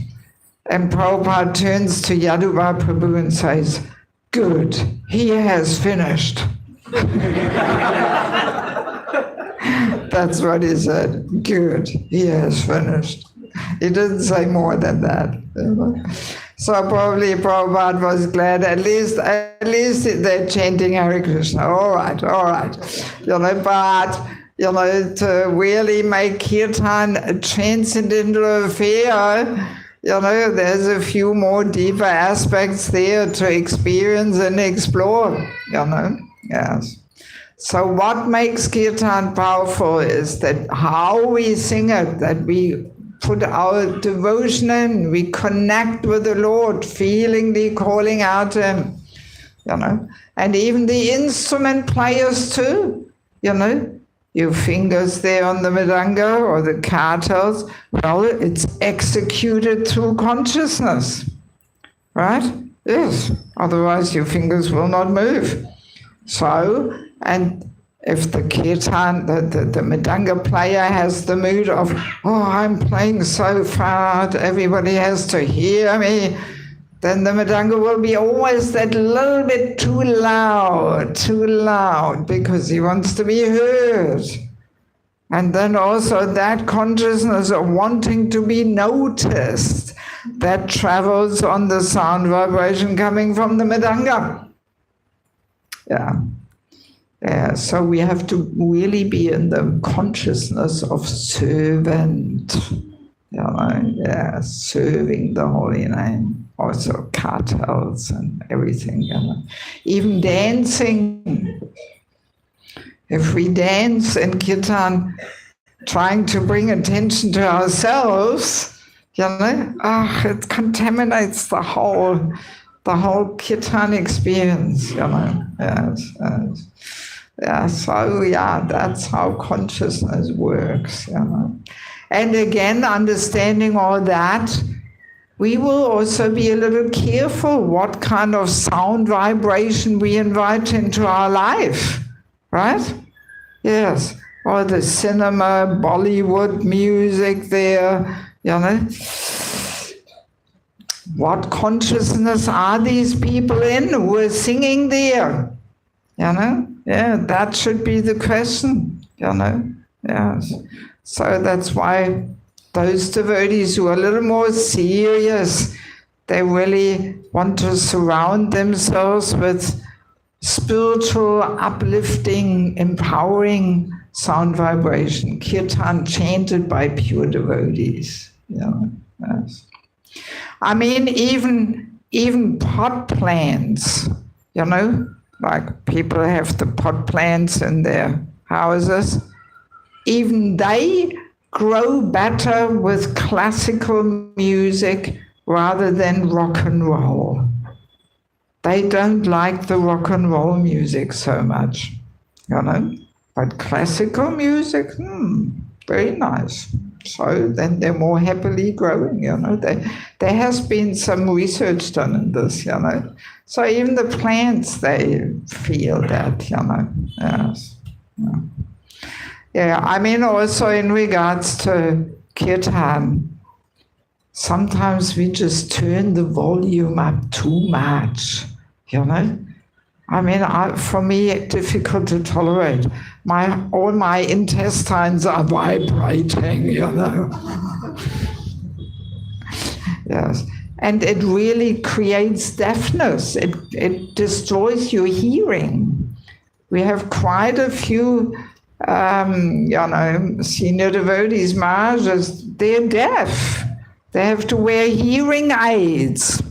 and Prabhupada turns to Yadubar Prabhu and says, "Good, he has finished." That's what he said. Good, he has finished. He didn't say more than that. So probably Prabhupada was glad. At least they're chanting Hare Krishna. All right. You know, but you know, to really make kirtan a transcendental affair, you know, there's a few more deeper aspects there to experience and explore. You know, yes. So what makes kirtan powerful is that how we sing it, that we put our devotion in, we connect with the Lord, feelingly calling out to Him, you know. And even the instrument players too, you know. Your fingers there on the mridanga or the kartals, well, it's executed through consciousness, right? Yes, otherwise your fingers will not move. So, and if the kirtan, the mridanga player has the mood of, oh, I'm playing so far, everybody has to hear me, then the mridanga will be always that little bit too loud, because he wants to be heard. And then also that consciousness of wanting to be noticed, that travels on the sound vibration coming from the mridanga. Yeah, so we have to really be in the consciousness of servant, you know, serving the holy name, also kartals and everything, you know. Even dancing. If we dance in kirtan, trying to bring attention to ourselves, you know, it contaminates the whole kirtan experience, you know. Yes. Yeah, so that's how consciousness works, you know. And again, understanding all that, we will also be a little careful what kind of sound vibration we invite into our life, right? Yes. or the cinema, Bollywood music there, you know. What consciousness are these people in who are singing there? You know? Yeah, that should be the question, you know. Yes. So that's why those devotees who are a little more serious, they really want to surround themselves with spiritual, uplifting, empowering sound vibration, kirtan chanted by pure devotees. You know? Yes. I mean, even pot plants, you know, like people have the pot plants in their houses, even they grow better with classical music rather than rock and roll. They don't like the rock and roll music so much, you know, but classical music, very nice. So then they're more happily growing, you know. There has been some research done in this, you know. So even the plants, they feel that, you know. Yes. Yeah, I mean also in regards to kirtan, sometimes we just turn the volume up too much, you know. I mean, for me, it's difficult to tolerate. All my intestines are vibrating, you know. Yes. And it really creates deafness. It destroys your hearing. We have quite a few, you know, senior devotees, Maharas, they're deaf. They have to wear hearing aids,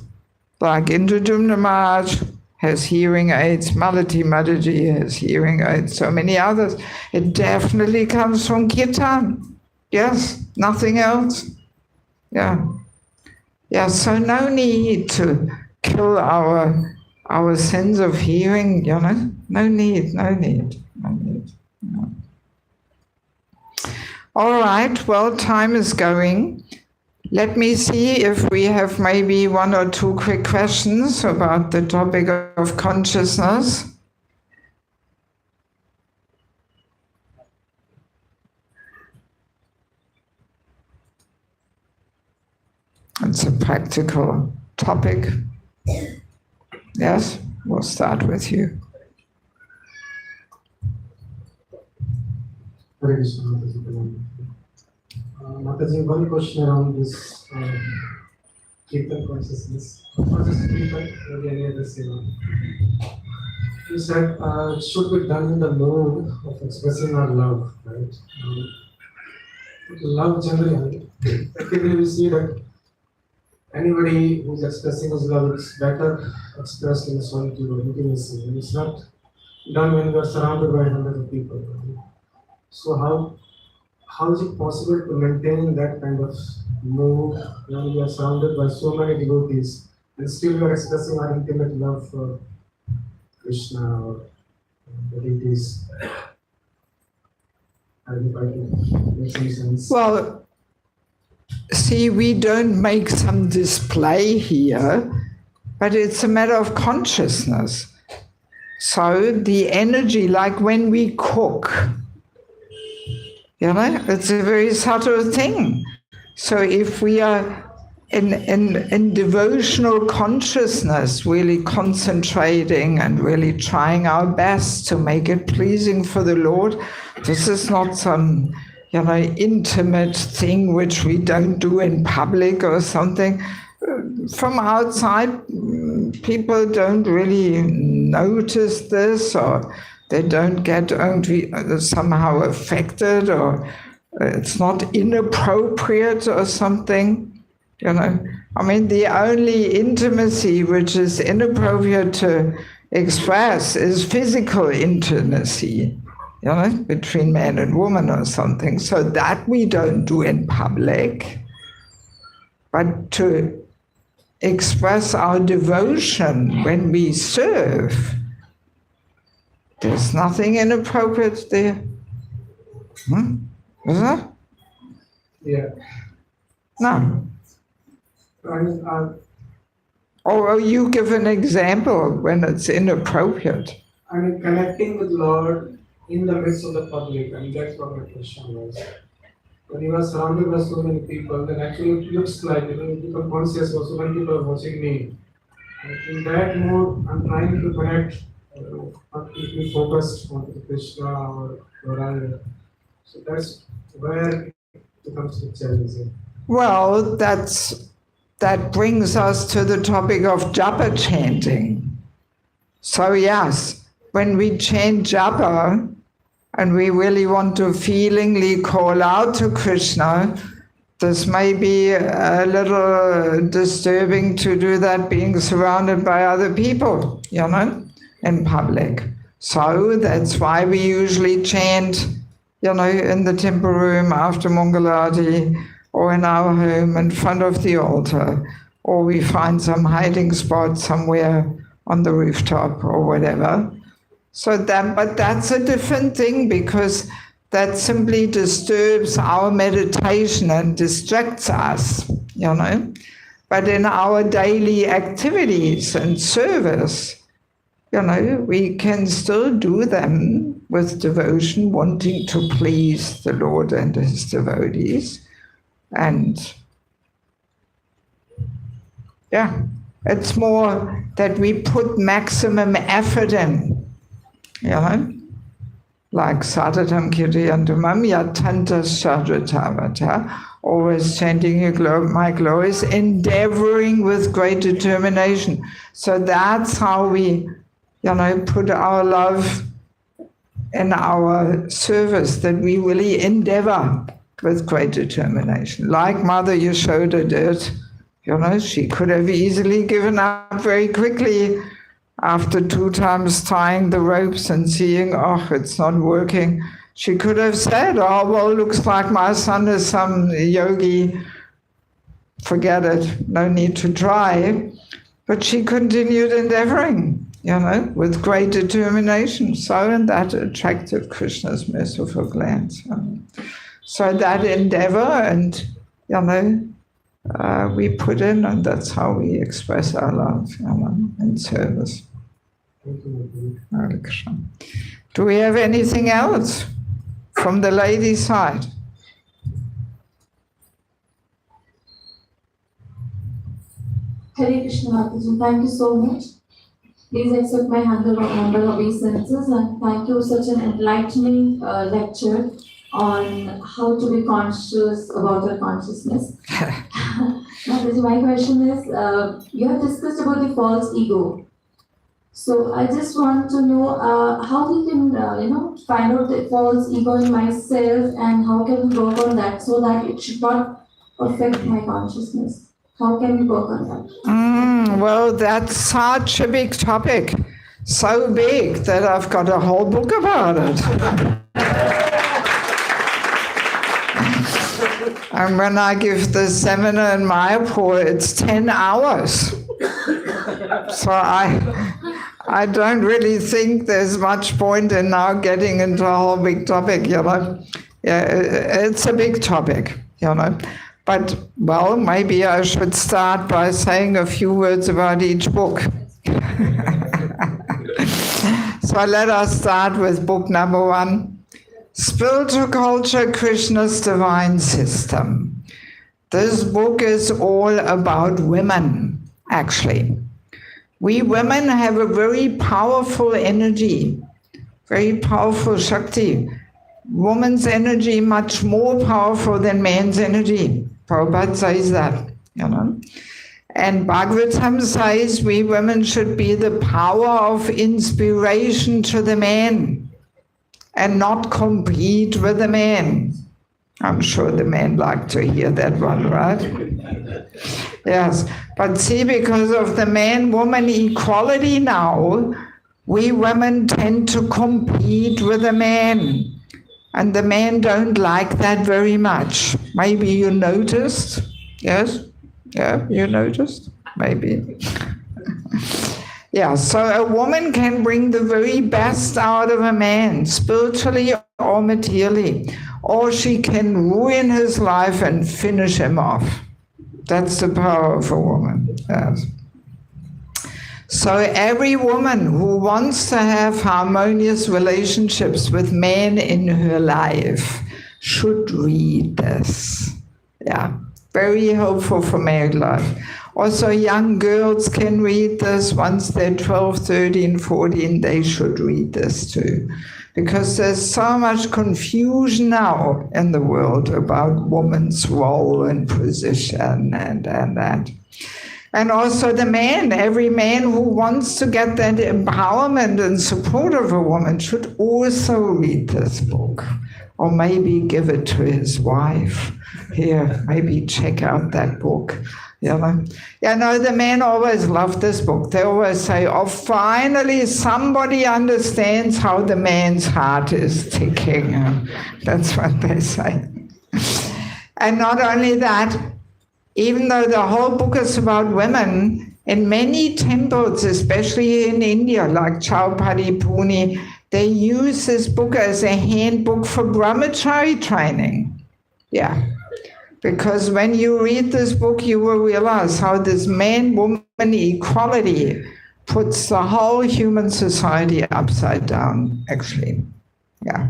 like Indradumna Maharaj has hearing aids, Malati Mataji has hearing aids, so many others. It definitely comes from kirtan. Yes, nothing else. Yeah. Yeah, so no need to kill our sense of hearing, you know. No need. No. All right, well, time is going. Let me see if we have maybe one or two quick questions about the topic of consciousness. It's a practical topic. Yes, we'll start with you.
Hare Krishna, Mataji, one question around this Kirtan consciousness. Not just Kirtan, maybe any other seva. You said it should be done in the mode of expressing our love, right? Love generally, typically we see that anybody who's expressing his love, it's better expressed in solitude or intimacy. And it's not done when we are surrounded by hundreds of people. Right? So how is it possible to maintain that kind of mood when we are surrounded by so many devotees and still we are expressing our intimate love for Krishna or the deities? I hope I can make some sense.
Well, see, we don't make some display here, but it's a matter of consciousness. So the energy, like when we cook, you know, it's a very subtle thing. So if we are in devotional consciousness, really concentrating and really trying our best to make it pleasing for the Lord, this is not some, you know, intimate thing which we don't do in public or something. From outside, people don't really notice this, or they don't get somehow affected, or it's not inappropriate or something, you know. I mean, the only intimacy which is inappropriate to express is physical intimacy, you know, between man and woman or something. So that we don't do in public. But to express our devotion when we serve, there's nothing inappropriate there. Is there?
Yeah.
No.
And,
Or you give an example when it's inappropriate.
I mean, connecting with Lord in the midst of the public, and that's what my question was. When you are surrounded by so many people, then actually it looks like you become conscious of so many people are watching me. And in that mode, I'm trying to connect, not keep me focused on the Krishna or Radha. So that's where it becomes challenging.
Well, that brings us to the topic of japa chanting. So yes, when we chant japa and we really want to feelingly call out to Krishna, this may be a little disturbing to do that being surrounded by other people, in public. So that's why we usually chant, in the temple room after Mangalarti, or in our home in front of the altar, or we find some hiding spot somewhere on the rooftop or whatever. But that's a different thing, because that simply disturbs our meditation and distracts us, But in our daily activities and service, we can still do them with devotion, wanting to please the Lord and his devotees. And it's more that we put maximum effort in, like Satatam Kiryantumam Yatanta Sadratavata, always chanting my glories, endeavoring with great determination. So that's how we, put our love in our service, that we really endeavor with great determination. Like Mother Yashoda did, she could have easily given up very quickly after 2 times tying the ropes and seeing, it's not working. She could have said, well, looks like my son is some yogi. Forget it, no need to try. But she continued endeavoring, with great determination. So, and that attracted Krishna's merciful glance. So that endeavor and, we put in, and that's how we express our love, in service. Hare Krishna. Do we have anything else from the ladies' side?
Hare Krishna, Mataji. Thank you so much. Please accept my humble obeisances, and thank you for such an enlightening lecture on how to be conscious about your consciousness. Mataji, my question is, you have discussed about the false ego. So I just want to know how we can, find out the false ego in myself, and how can we work on that so that it should not affect my consciousness. How can we work on that?
Well, that's such a big topic. So big that I've got a whole book about it. And when I give the seminar in Mayapur, it's 10 hours. So I don't really think there's much point in now getting into a whole big topic, Yeah, it's a big topic, But, well, maybe I should start by saying a few words about each book. So let us start with book number 1, Spiritual Culture, Krishna's Divine System. This book is all about women, actually. We women have a very powerful energy, very powerful Shakti. Woman's energy much more powerful than man's energy. Prabhupada says that, And Bhagavatam says we women should be the power of inspiration to the man and not compete with the man. I'm sure the men like to hear that one, right? Yes, but see, because of the man-woman equality now, we women tend to compete with the man. And the men don't like that very much. Maybe you noticed? Yes? Yeah, you noticed? Maybe. Yeah, so a woman can bring the very best out of a man, spiritually or materially. Or she can ruin his life and finish him off. That's the power of a woman. Yes. So every woman who wants to have harmonious relationships with men in her life should read this. Yeah, very helpful for married life. Also, young girls can read this. Once they're 12, 13, 14, they should read this too. Because there's so much confusion now in the world about woman's role and position and that. And also the man, every man who wants to get that empowerment and support of a woman should also read this book. Or maybe give it to his wife. Here, maybe check out that book. You know? Yeah, no, the men always love this book. They always say, oh, finally somebody understands how the man's heart is ticking. That's what they say. And not only that, even though the whole book is about women, in many temples, especially in India, like Chaupadi Puni, they use this book as a handbook for brahmachari training. Yeah. Because when you read this book, you will realize how this man-woman equality puts the whole human society upside down, actually. Yeah.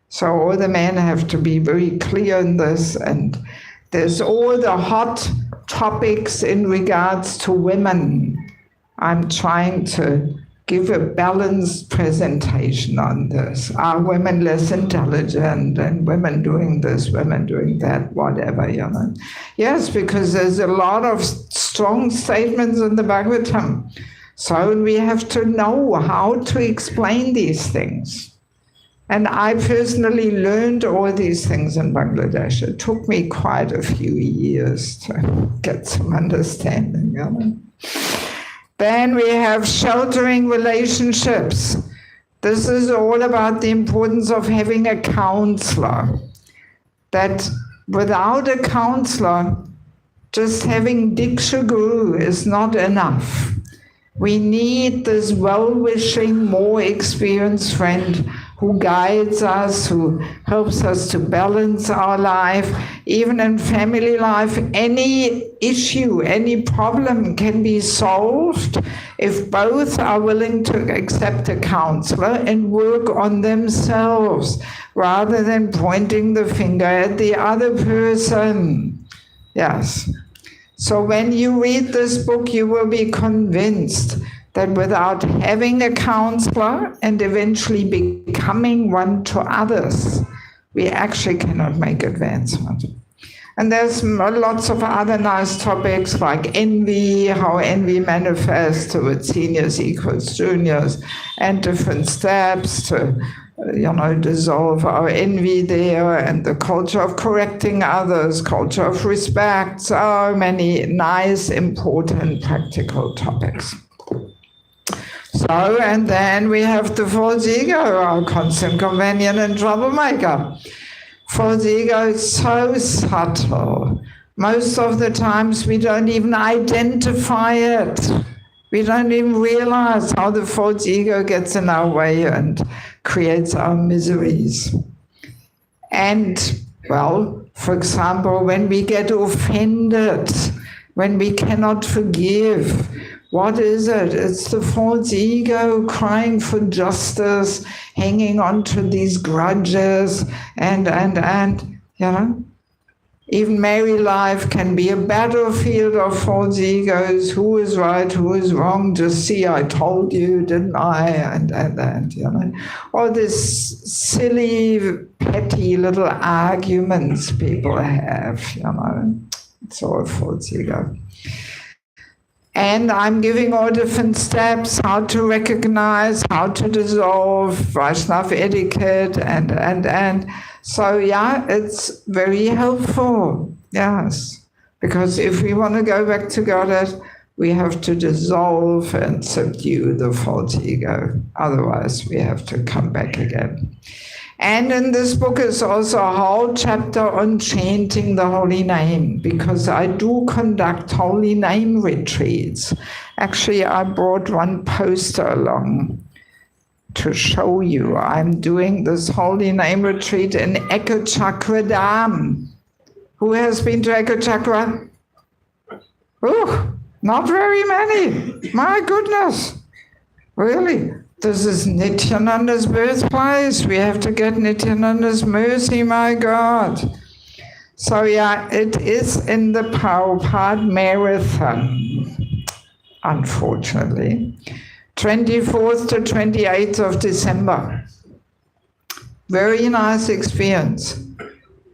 So all the men have to be very clear in this, and there's all the hot topics in regards to women. I'm trying to give a balanced presentation on this. Are women less intelligent, and women doing this, women doing that, whatever, you know? Yes, because there's a lot of strong statements in the Bhagavatam. So we have to know how to explain these things. And I personally learned all these things in Bangladesh. It took me quite a few years to get some understanding, you know? Then we have sheltering relationships. This is all about the importance of having a counselor. That without a counselor, just having Diksha Guru is not enough. We need this well-wishing, more experienced friend who guides us, who helps us to balance our life. Even in family life, any issue, any problem can be solved if both are willing to accept a counselor and work on themselves, rather than pointing the finger at the other person. Yes. So when you read this book, you will be convinced that without having a counselor and eventually becoming one to others, we actually cannot make advancement. And there's lots of other nice topics like envy, how envy manifests towards seniors equals juniors, and different steps to dissolve our envy there, and the culture of correcting others, culture of respect, so many nice, important, practical topics. So, and then we have the false ego, our constant companion and troublemaker. False ego is so subtle. Most of the times we don't even identify it. We don't even realize how the false ego gets in our way and creates our miseries. And, well, for example, when we get offended, when we cannot forgive, what is it? It's the false ego crying for justice, hanging on to these grudges, and even married life can be a battlefield of false egos. Who is right, who is wrong? Just see, I told you, didn't I? And all this silly, petty little arguments people have, It's all false ego. And I'm giving all different steps, how to recognize, how to dissolve, Vaishnava etiquette, and so, yeah, it's very helpful, yes. Because if we want to go back to Godhead, we have to dissolve and subdue the false ego. Otherwise, we have to come back again. And in this book is also a whole chapter on chanting the holy name, because I do conduct holy name retreats. Actually, I brought one poster along to show you. I'm doing this holy name retreat in Ekachakra Dham. Who has been to Ekachakra? Oh, Not very many. My goodness. Really. This is Nityananda's birthplace. We have to get Nityananda's mercy, my God. So yeah, it is in the Prabhupada Marathon, unfortunately. 24th to 28th of December. Very nice experience.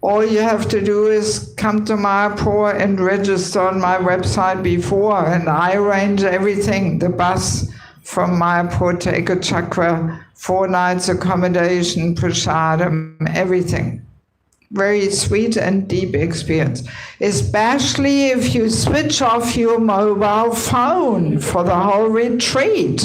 All you have to do is come to Mayapur and register on my website before, and I arrange everything, the bus from Mayapur to Ekachakra, 4 nights accommodation, prasadam, everything. Very sweet and deep experience, especially if you switch off your mobile phone for the whole retreat.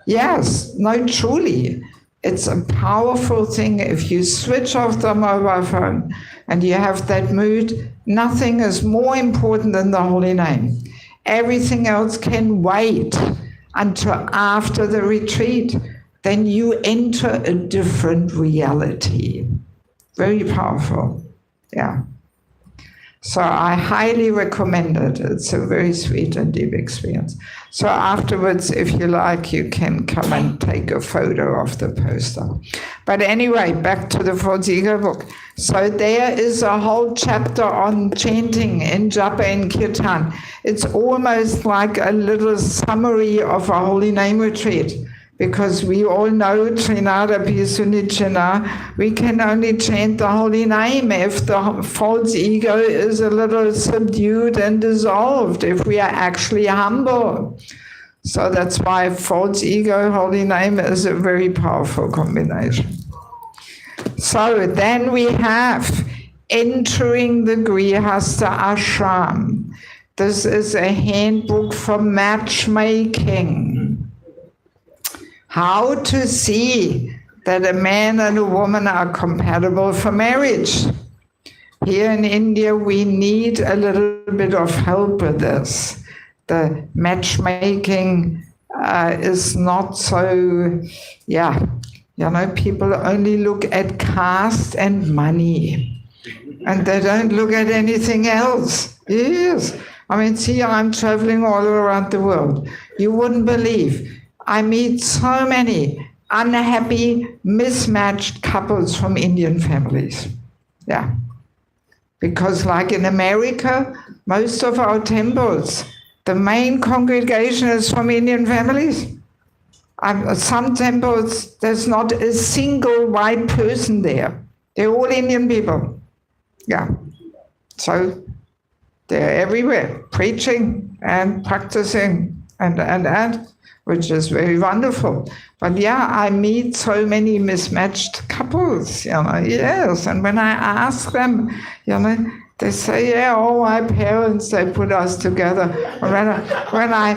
Yes, no, truly. It's a powerful thing if you switch off the mobile phone and you have that mood. Nothing is more important than the holy name. Everything else can wait until after the retreat. Then you enter a different reality. Very powerful. Yeah. So I highly recommend it. It's a very sweet and deep experience. So afterwards, if you like, you can come and take a photo of the poster. But anyway, back to the False Ego book. So there is a whole chapter on chanting in Japa and Kirtan. It's almost like a little summary of a holy name retreat. Because we all know Trinada Pisunichana, we can only chant the holy name if the false ego is a little subdued and dissolved, if we are actually humble. So that's why false ego, holy name is a very powerful combination. So then we have entering the Grihastha Ashram. This is a handbook for matchmaking. How to see that a man and a woman are compatible for marriage. Here in India, we need a little bit of help with this. The matchmaking is not so, people only look at caste and money. And they don't look at anything else. Yes. I mean, see, I'm traveling all around the world. You wouldn't believe. I meet so many unhappy, mismatched couples from Indian families. Yeah. Because like in America, most of our temples, the main congregation is from Indian families. Some temples, there's not a single white person there. They're all Indian people. Yeah. So they're everywhere, preaching and practicing and which is very wonderful. But yeah, I meet so many mismatched couples, yes. And when I ask them, they say, my parents, they put us together. When I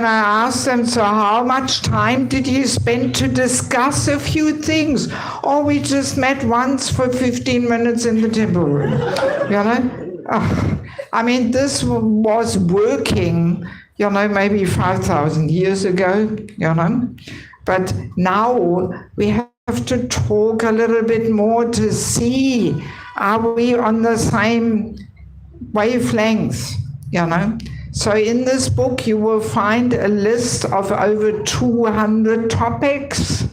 ask them, so how much time did you spend to discuss a few things? Oh, we just met once for 15 minutes in the temple room, I mean, this was working, maybe 5,000 years ago, But now we have to talk a little bit more to see, are we on the same wavelength, So in this book, you will find a list of over 200 topics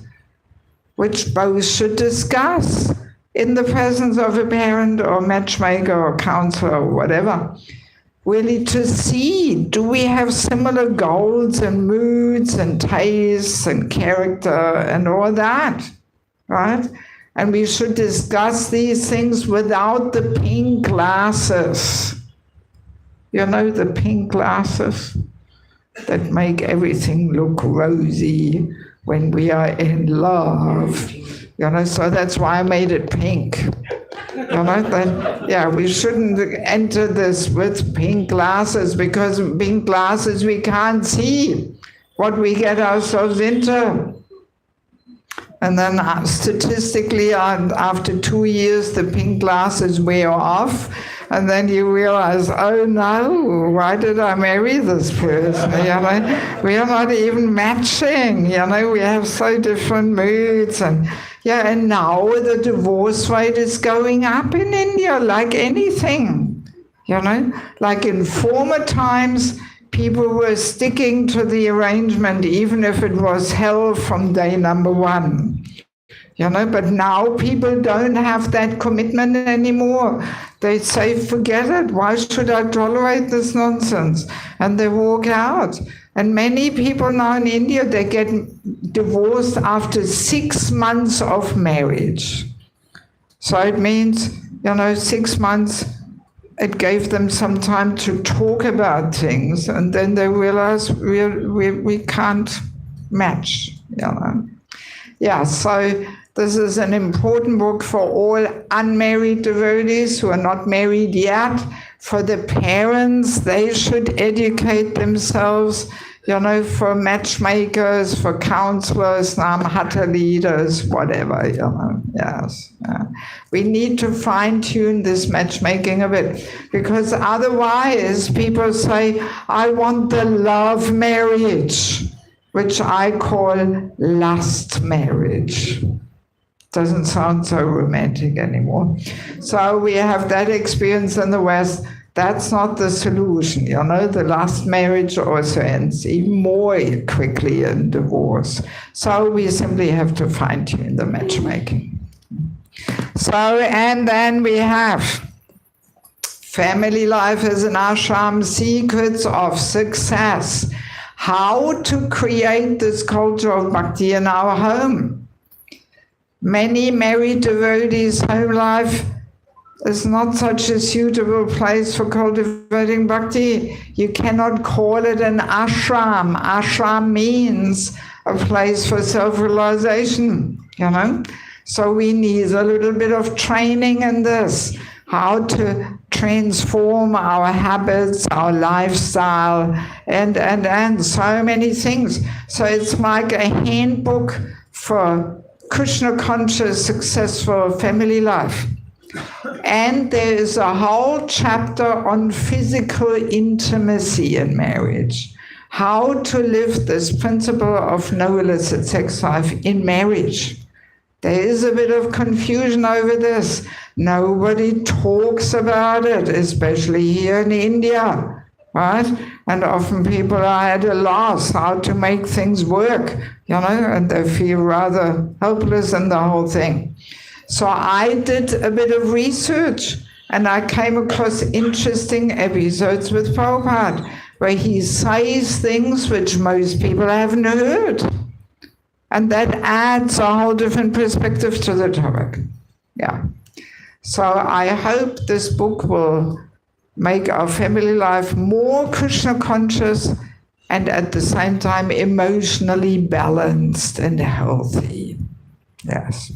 which both should discuss in the presence of a parent or matchmaker or counselor or whatever. Really to see, do we have similar goals and moods and tastes and character and all that, right? And we should discuss these things without the pink glasses. The pink glasses that make everything look rosy when we are in love. So that's why I made it pink. We shouldn't enter this with pink glasses, because pink glasses we can't see what we get ourselves into. And then statistically, after 2 years, the pink glasses wear off. And then you realize, oh no, why did I marry this person? We are not even matching. We have so different moods. And now the divorce rate is going up in India like anything. Like in former times, people were sticking to the arrangement, even if it was hell from day number one. But now people don't have that commitment anymore. They say, forget it, why should I tolerate this nonsense? And they walk out. And many people now in India, they get divorced after 6 months of marriage. So it means, 6 months, it gave them some time to talk about things, and then they realize we can't match, Yeah, so this is an important book for all unmarried devotees who are not married yet. For the parents, they should educate themselves, for matchmakers, for counselors, Namhata leaders, whatever, yes. We need to fine-tune this matchmaking a bit, because otherwise people say, I want the love marriage, which I call lust marriage. Doesn't sound so romantic anymore. So we have that experience in the West. That's not the solution, The last marriage also ends even more quickly in divorce. So we simply have to fine-tune the matchmaking. So, and then we have family life as an ashram, secrets of success. How to create this culture of bhakti in our home. Many married devotees' home life is not such a suitable place for cultivating bhakti. You cannot call it an ashram. Ashram means a place for self-realization, So we need a little bit of training in this, how to transform our habits, our lifestyle, and so many things. So it's like a handbook for Krishna-conscious, successful family life. And there is a whole chapter on physical intimacy in marriage. How to live this principle of no illicit sex life in marriage. There is a bit of confusion over this. Nobody talks about it, especially here in India, right? And often people are at a loss how to make things work, and they feel rather helpless in the whole thing. So I did a bit of research, and I came across interesting episodes with Prabhupada, where he says things which most people haven't heard. And that adds a whole different perspective to the topic. Yeah. So I hope this book will make our family life more Krishna conscious and at the same time emotionally balanced and healthy. Yes.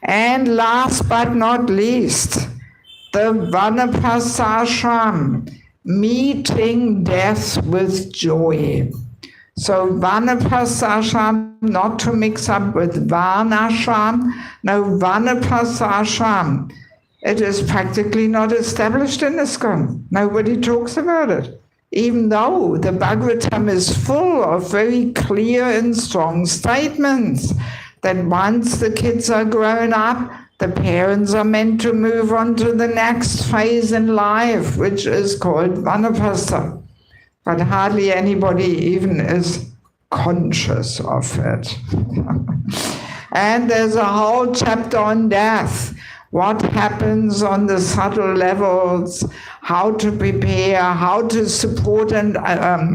And last but not least, the Vanaprastha, meeting death with joy. So Vanaprastha, not to mix up with Varnashram. No, Vanaprastha, it is practically not established in ISKCON. Nobody talks about it. Even though the Bhagavatam is full of very clear and strong statements that once the kids are grown up, the parents are meant to move on to the next phase in life, which is called Vanaprastha. But hardly anybody even is conscious of it. And there's a whole chapter on death. What happens on the subtle levels, how to prepare, how to support and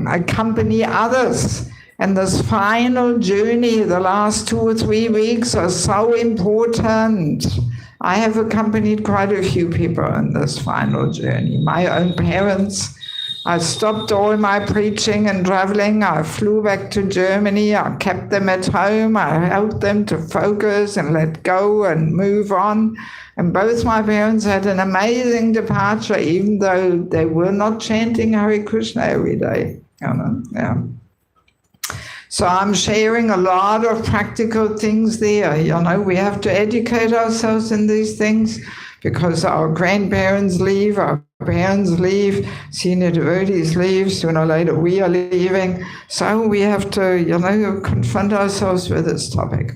accompany others. And this final journey, the last 2 or 3 weeks are so important. I have accompanied quite a few people in this final journey. My own parents. I stopped all my preaching and traveling. I flew back to Germany. I kept them at home. I helped them to focus and let go and move on. And both my parents had an amazing departure, even though they were not chanting Hare Krishna every day. Yeah. So I'm sharing a lot of practical things there. We have to educate ourselves in these things because our grandparents leave, our parents leave, senior devotees leave, sooner or later we are leaving. So we have to, confront ourselves with this topic.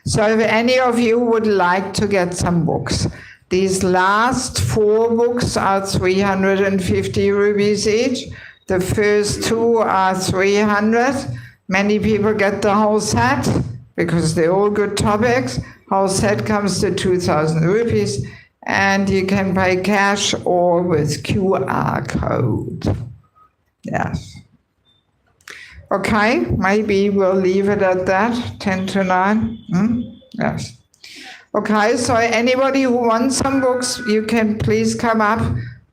So if any of you would like to get some books, these last 4 books are 350 rupees each. The first two are 300. Many people get the whole set because they're all good topics. Whole set comes to 2,000 rupees, and you can pay cash or with QR code. Yes. Okay, maybe we'll leave it at that, 10 to 9. Yes. Okay, so anybody who wants some books, you can please come up,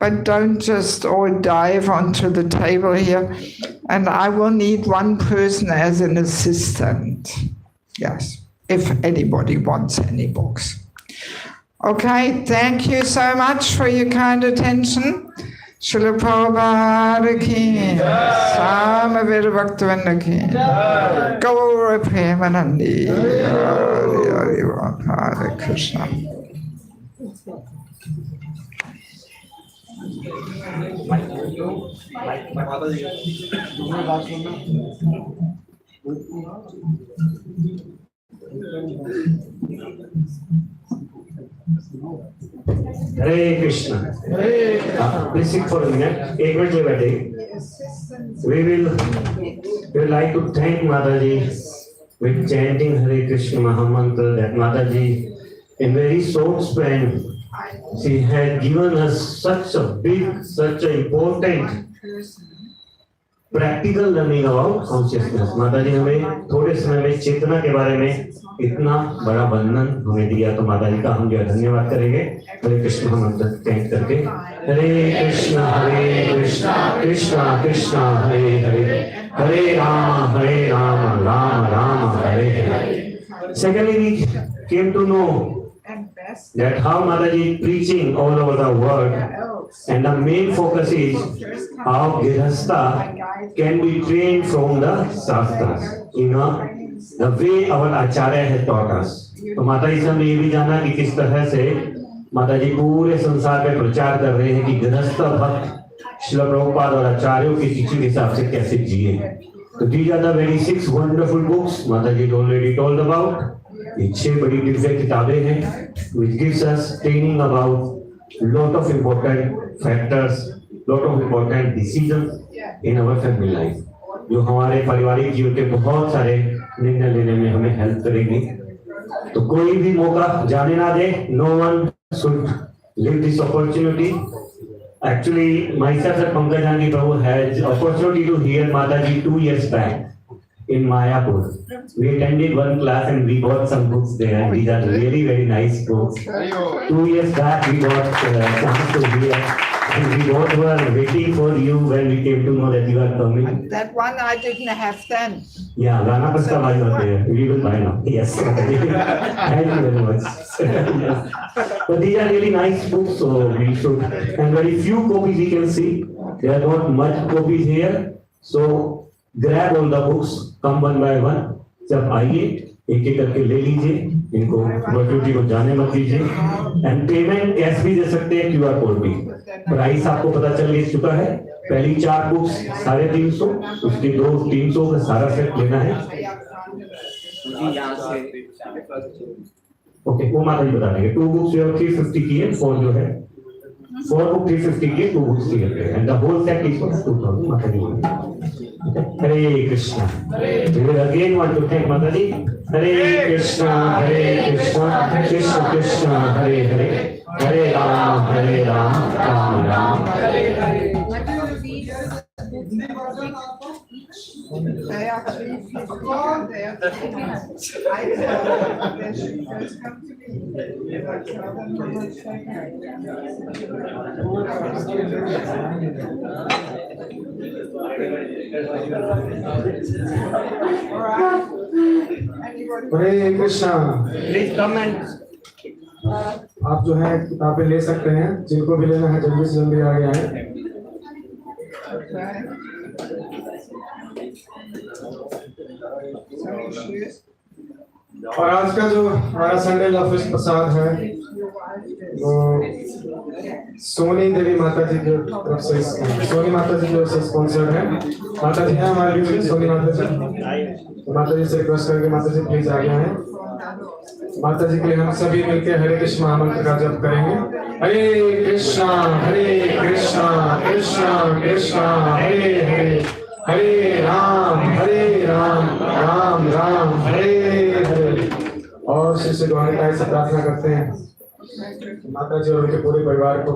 but don't just all dive onto the table here. And I will need one person as an assistant. Yes, if anybody wants any books. Okay, thank you so much for your kind attention. Srila Prabhupada ki, Samaveda Bhaktivinoda ki, Gaura Premanandi, Hare Krishna.
Hare Krishna. Please sit for a minute. एक minute ले बैठे. We will like to thank Mataji with chanting Hare Krishna Mahamantra. That Mataji, in very short span, she had given us such a big, such an important practical learning about consciousness. माताजी हमें थोड़े समय में चेतना के बारे में इतना बड़ा बंधन हमें दिया, तो माताजी का हम जो धन्यवाद करेंगे हरे कृष्ण मंत्र चैंट करके. हरे कृष्णा कृष्णा कृष्णा हरे हरे, हरे Ram Ram Ram Hare Hare. Secondly, we came to know that how Mataji is preaching all over the world, and the main focus is how Grihastha can be trained from the Shastras, the way our Acharya has taught us. तो माताजी से हमने ये भी जाना कि किस तरह से माताजी पूरे संसार में प्रचार कर रहे हैं कि गृहस्थ भक्त श्रील प्रभुपाद और आचार्यों की शिक्षा के हिसाब से कैसे जिए. तो these are the very 6 wonderful books Mataji already told about. ये 6 बड़ी दिव्य किताबें हैं, which gives us training about lot of important factors, lot of important decisions in our family life, जो हमारे पारिवारिक जीवन के बहुत सारे निर्णय लेने में हमें हेल्प करेंगी. तो कोई भी मौका जाने ना दे. No one should leave this opportunity. Actually, myself and Pankaj Gandhi Prabhu had opportunity to hear Mataji 2 years back in Mayapur. We attended one class and we bought some books there, and these are really very nice books. 2 years back we got chance to hear, and we both were waiting for you when we came to know that you are coming.
That one I didn't have then.
Yeah, Rana Prasad was there. We will buy now. Yes. Thank you very much. Yes. But these are really nice books, so we should. And very few copies we can see. There are not much copies here. So grab all the books, come one by one. जब आइए एक एक करके ले लीजिए, इनको virtuality को जाने मत दीजिए. एंड पेमेंट कैश भी दे सकते हैं, क्यूआर कोड भी. प्राइस आपको पता चल चुका है. पहली 4 बुक्स 350, उसकी 2-300 का सारा सेट लेना है. ओके, वो माता जी बता देंगे. 2 बुक्स जो 350 की है, 4 जो है 4 बुक 350 की, 2 बुक्स की है, and the whole set is 2000. माता जी Hare Krishna. We will again want to thank Mataji. Hare Krishna, Krishna Krishna, Hare Hare, Hare Ram, Ram Ram, Hare Hare.
They are 350. They are 3 minutes. I tell them they should first come to me. I tell them to look
Hare Krishna.
Please come and.
आप जो है किताबें ले सकते हैं, जिनको भी लेना है जल्दी से जल्दी आ गया है. और आज का जो हमारा संडे लफिश प्रसाद है वो सोनी देवी माता जी की तरफ से, सोनी माता जी की तरफ से स्पॉन्सर्ड है. माता जी है हमारे बीच में, सोनी माता जी. तो माता जी से रिक्वेस्ट करके माता जी प्लीज आ गए हैं. माता जी के लिए हम सभी मिलकर हरे कृष्ण महामंत्र का जप करेंगे. हरे कृष्णा कृष्णा कृष्णा कृष्णा हरे हरे हरे राम राम राम हरे हरे। और शिष्य द्वारिका से प्रार्थना करते हैं माता जी और उनके पूरे परिवार को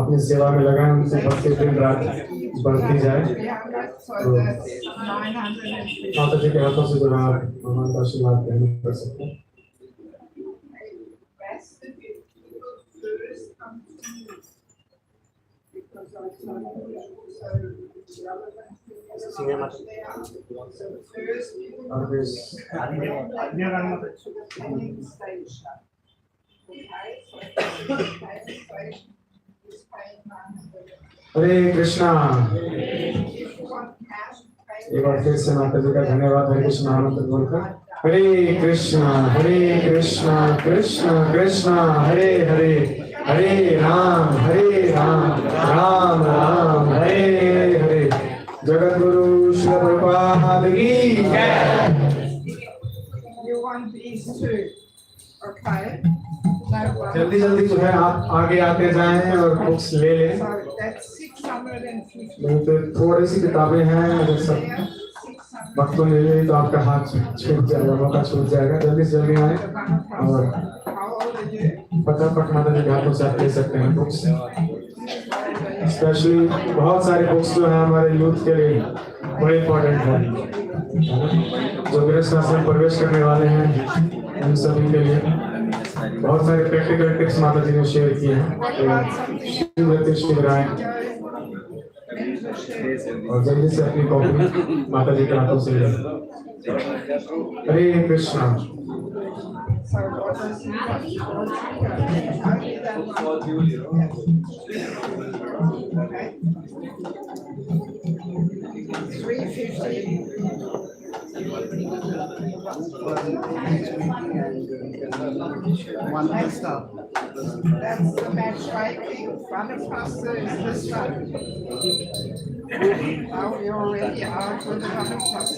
अपनी सेवा में लगाएं, उनसे भक्ति दिन रात बढ़ती जाए। तो माता जी के हाथों से जो आप भगवान का आशीर्वाद ग्रहण कर सकते हैं। हरे कृष्णा। एक बार फिर से माता जी का धन्यवाद हरे कृष्णा मंत्र बोलकर हरे कृष्णा कृष्णा कृष्णा हरे हरे हरे राम राम राम हरे हरे। जगत गुरु श्री प्रभुपाद की जय।
You want these two? Okay.
जल्दी जल्दी जो है आप आगे आते जाएं और बुक्स ले लें।
So that's 650.
नहीं तो थोड़ी सी किताबें हैं, अगर सब वक्त ले ले तो आपका हाथ छूट जाएगा, मौका छूट जाएगा। जल्दी से जल्दी आए और फटाफट माता जी के हाथों से आप ले सकते हैं बुक्स। स्पेशली बहुत सारे बुक्स जो है हमारे यूथ के लिए बड़े इम्पोर्टेंट है, जो गृहस्थ आश्रम में प्रवेश करने वाले हैं उन सभी के लिए बहुत सारे प्रैक्टिकल टिप्स माता जी ने शेयर किए हैं। शिवराय और जल्दी से अपनी कॉपी माता जी के हाथों से ले। हरे Krishna.
That's the matchmaking. One of us is this one. Now we're already out with the one of us.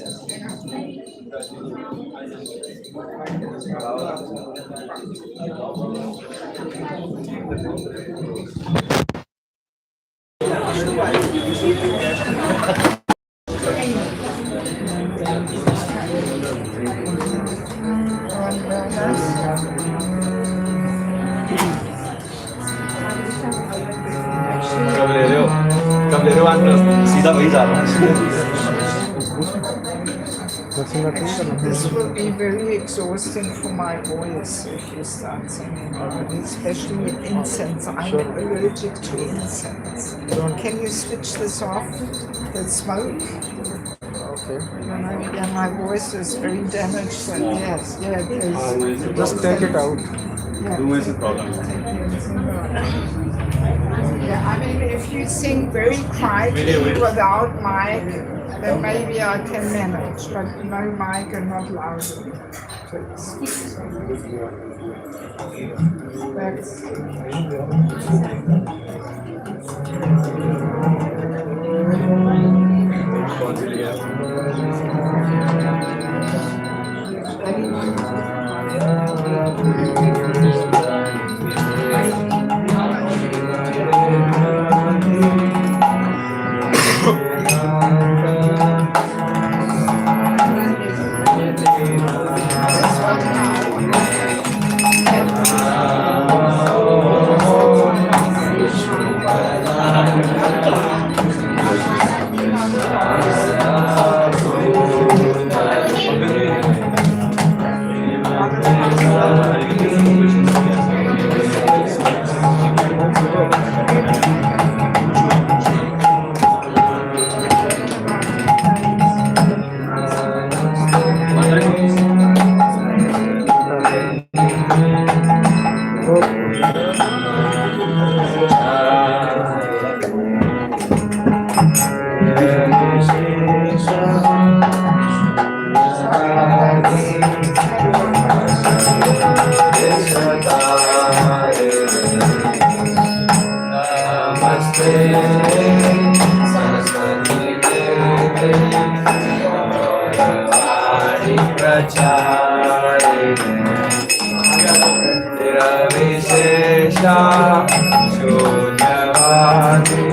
कब ले रहे हो आंसर? सीधा वही जा रहा हूँ।
This will be very exhausting for my voice if you start singing, especially incense. I'm allergic to incense. Can you switch this off, the smoke?
Okay.
Yeah, my voice is very damaged. So yes, please.
Just take it out.
Yeah.
No is the problem.
Yeah, I mean, if you sing very quietly without mic, then maybe I can manage, but no mic and not loud.
शून्यवादी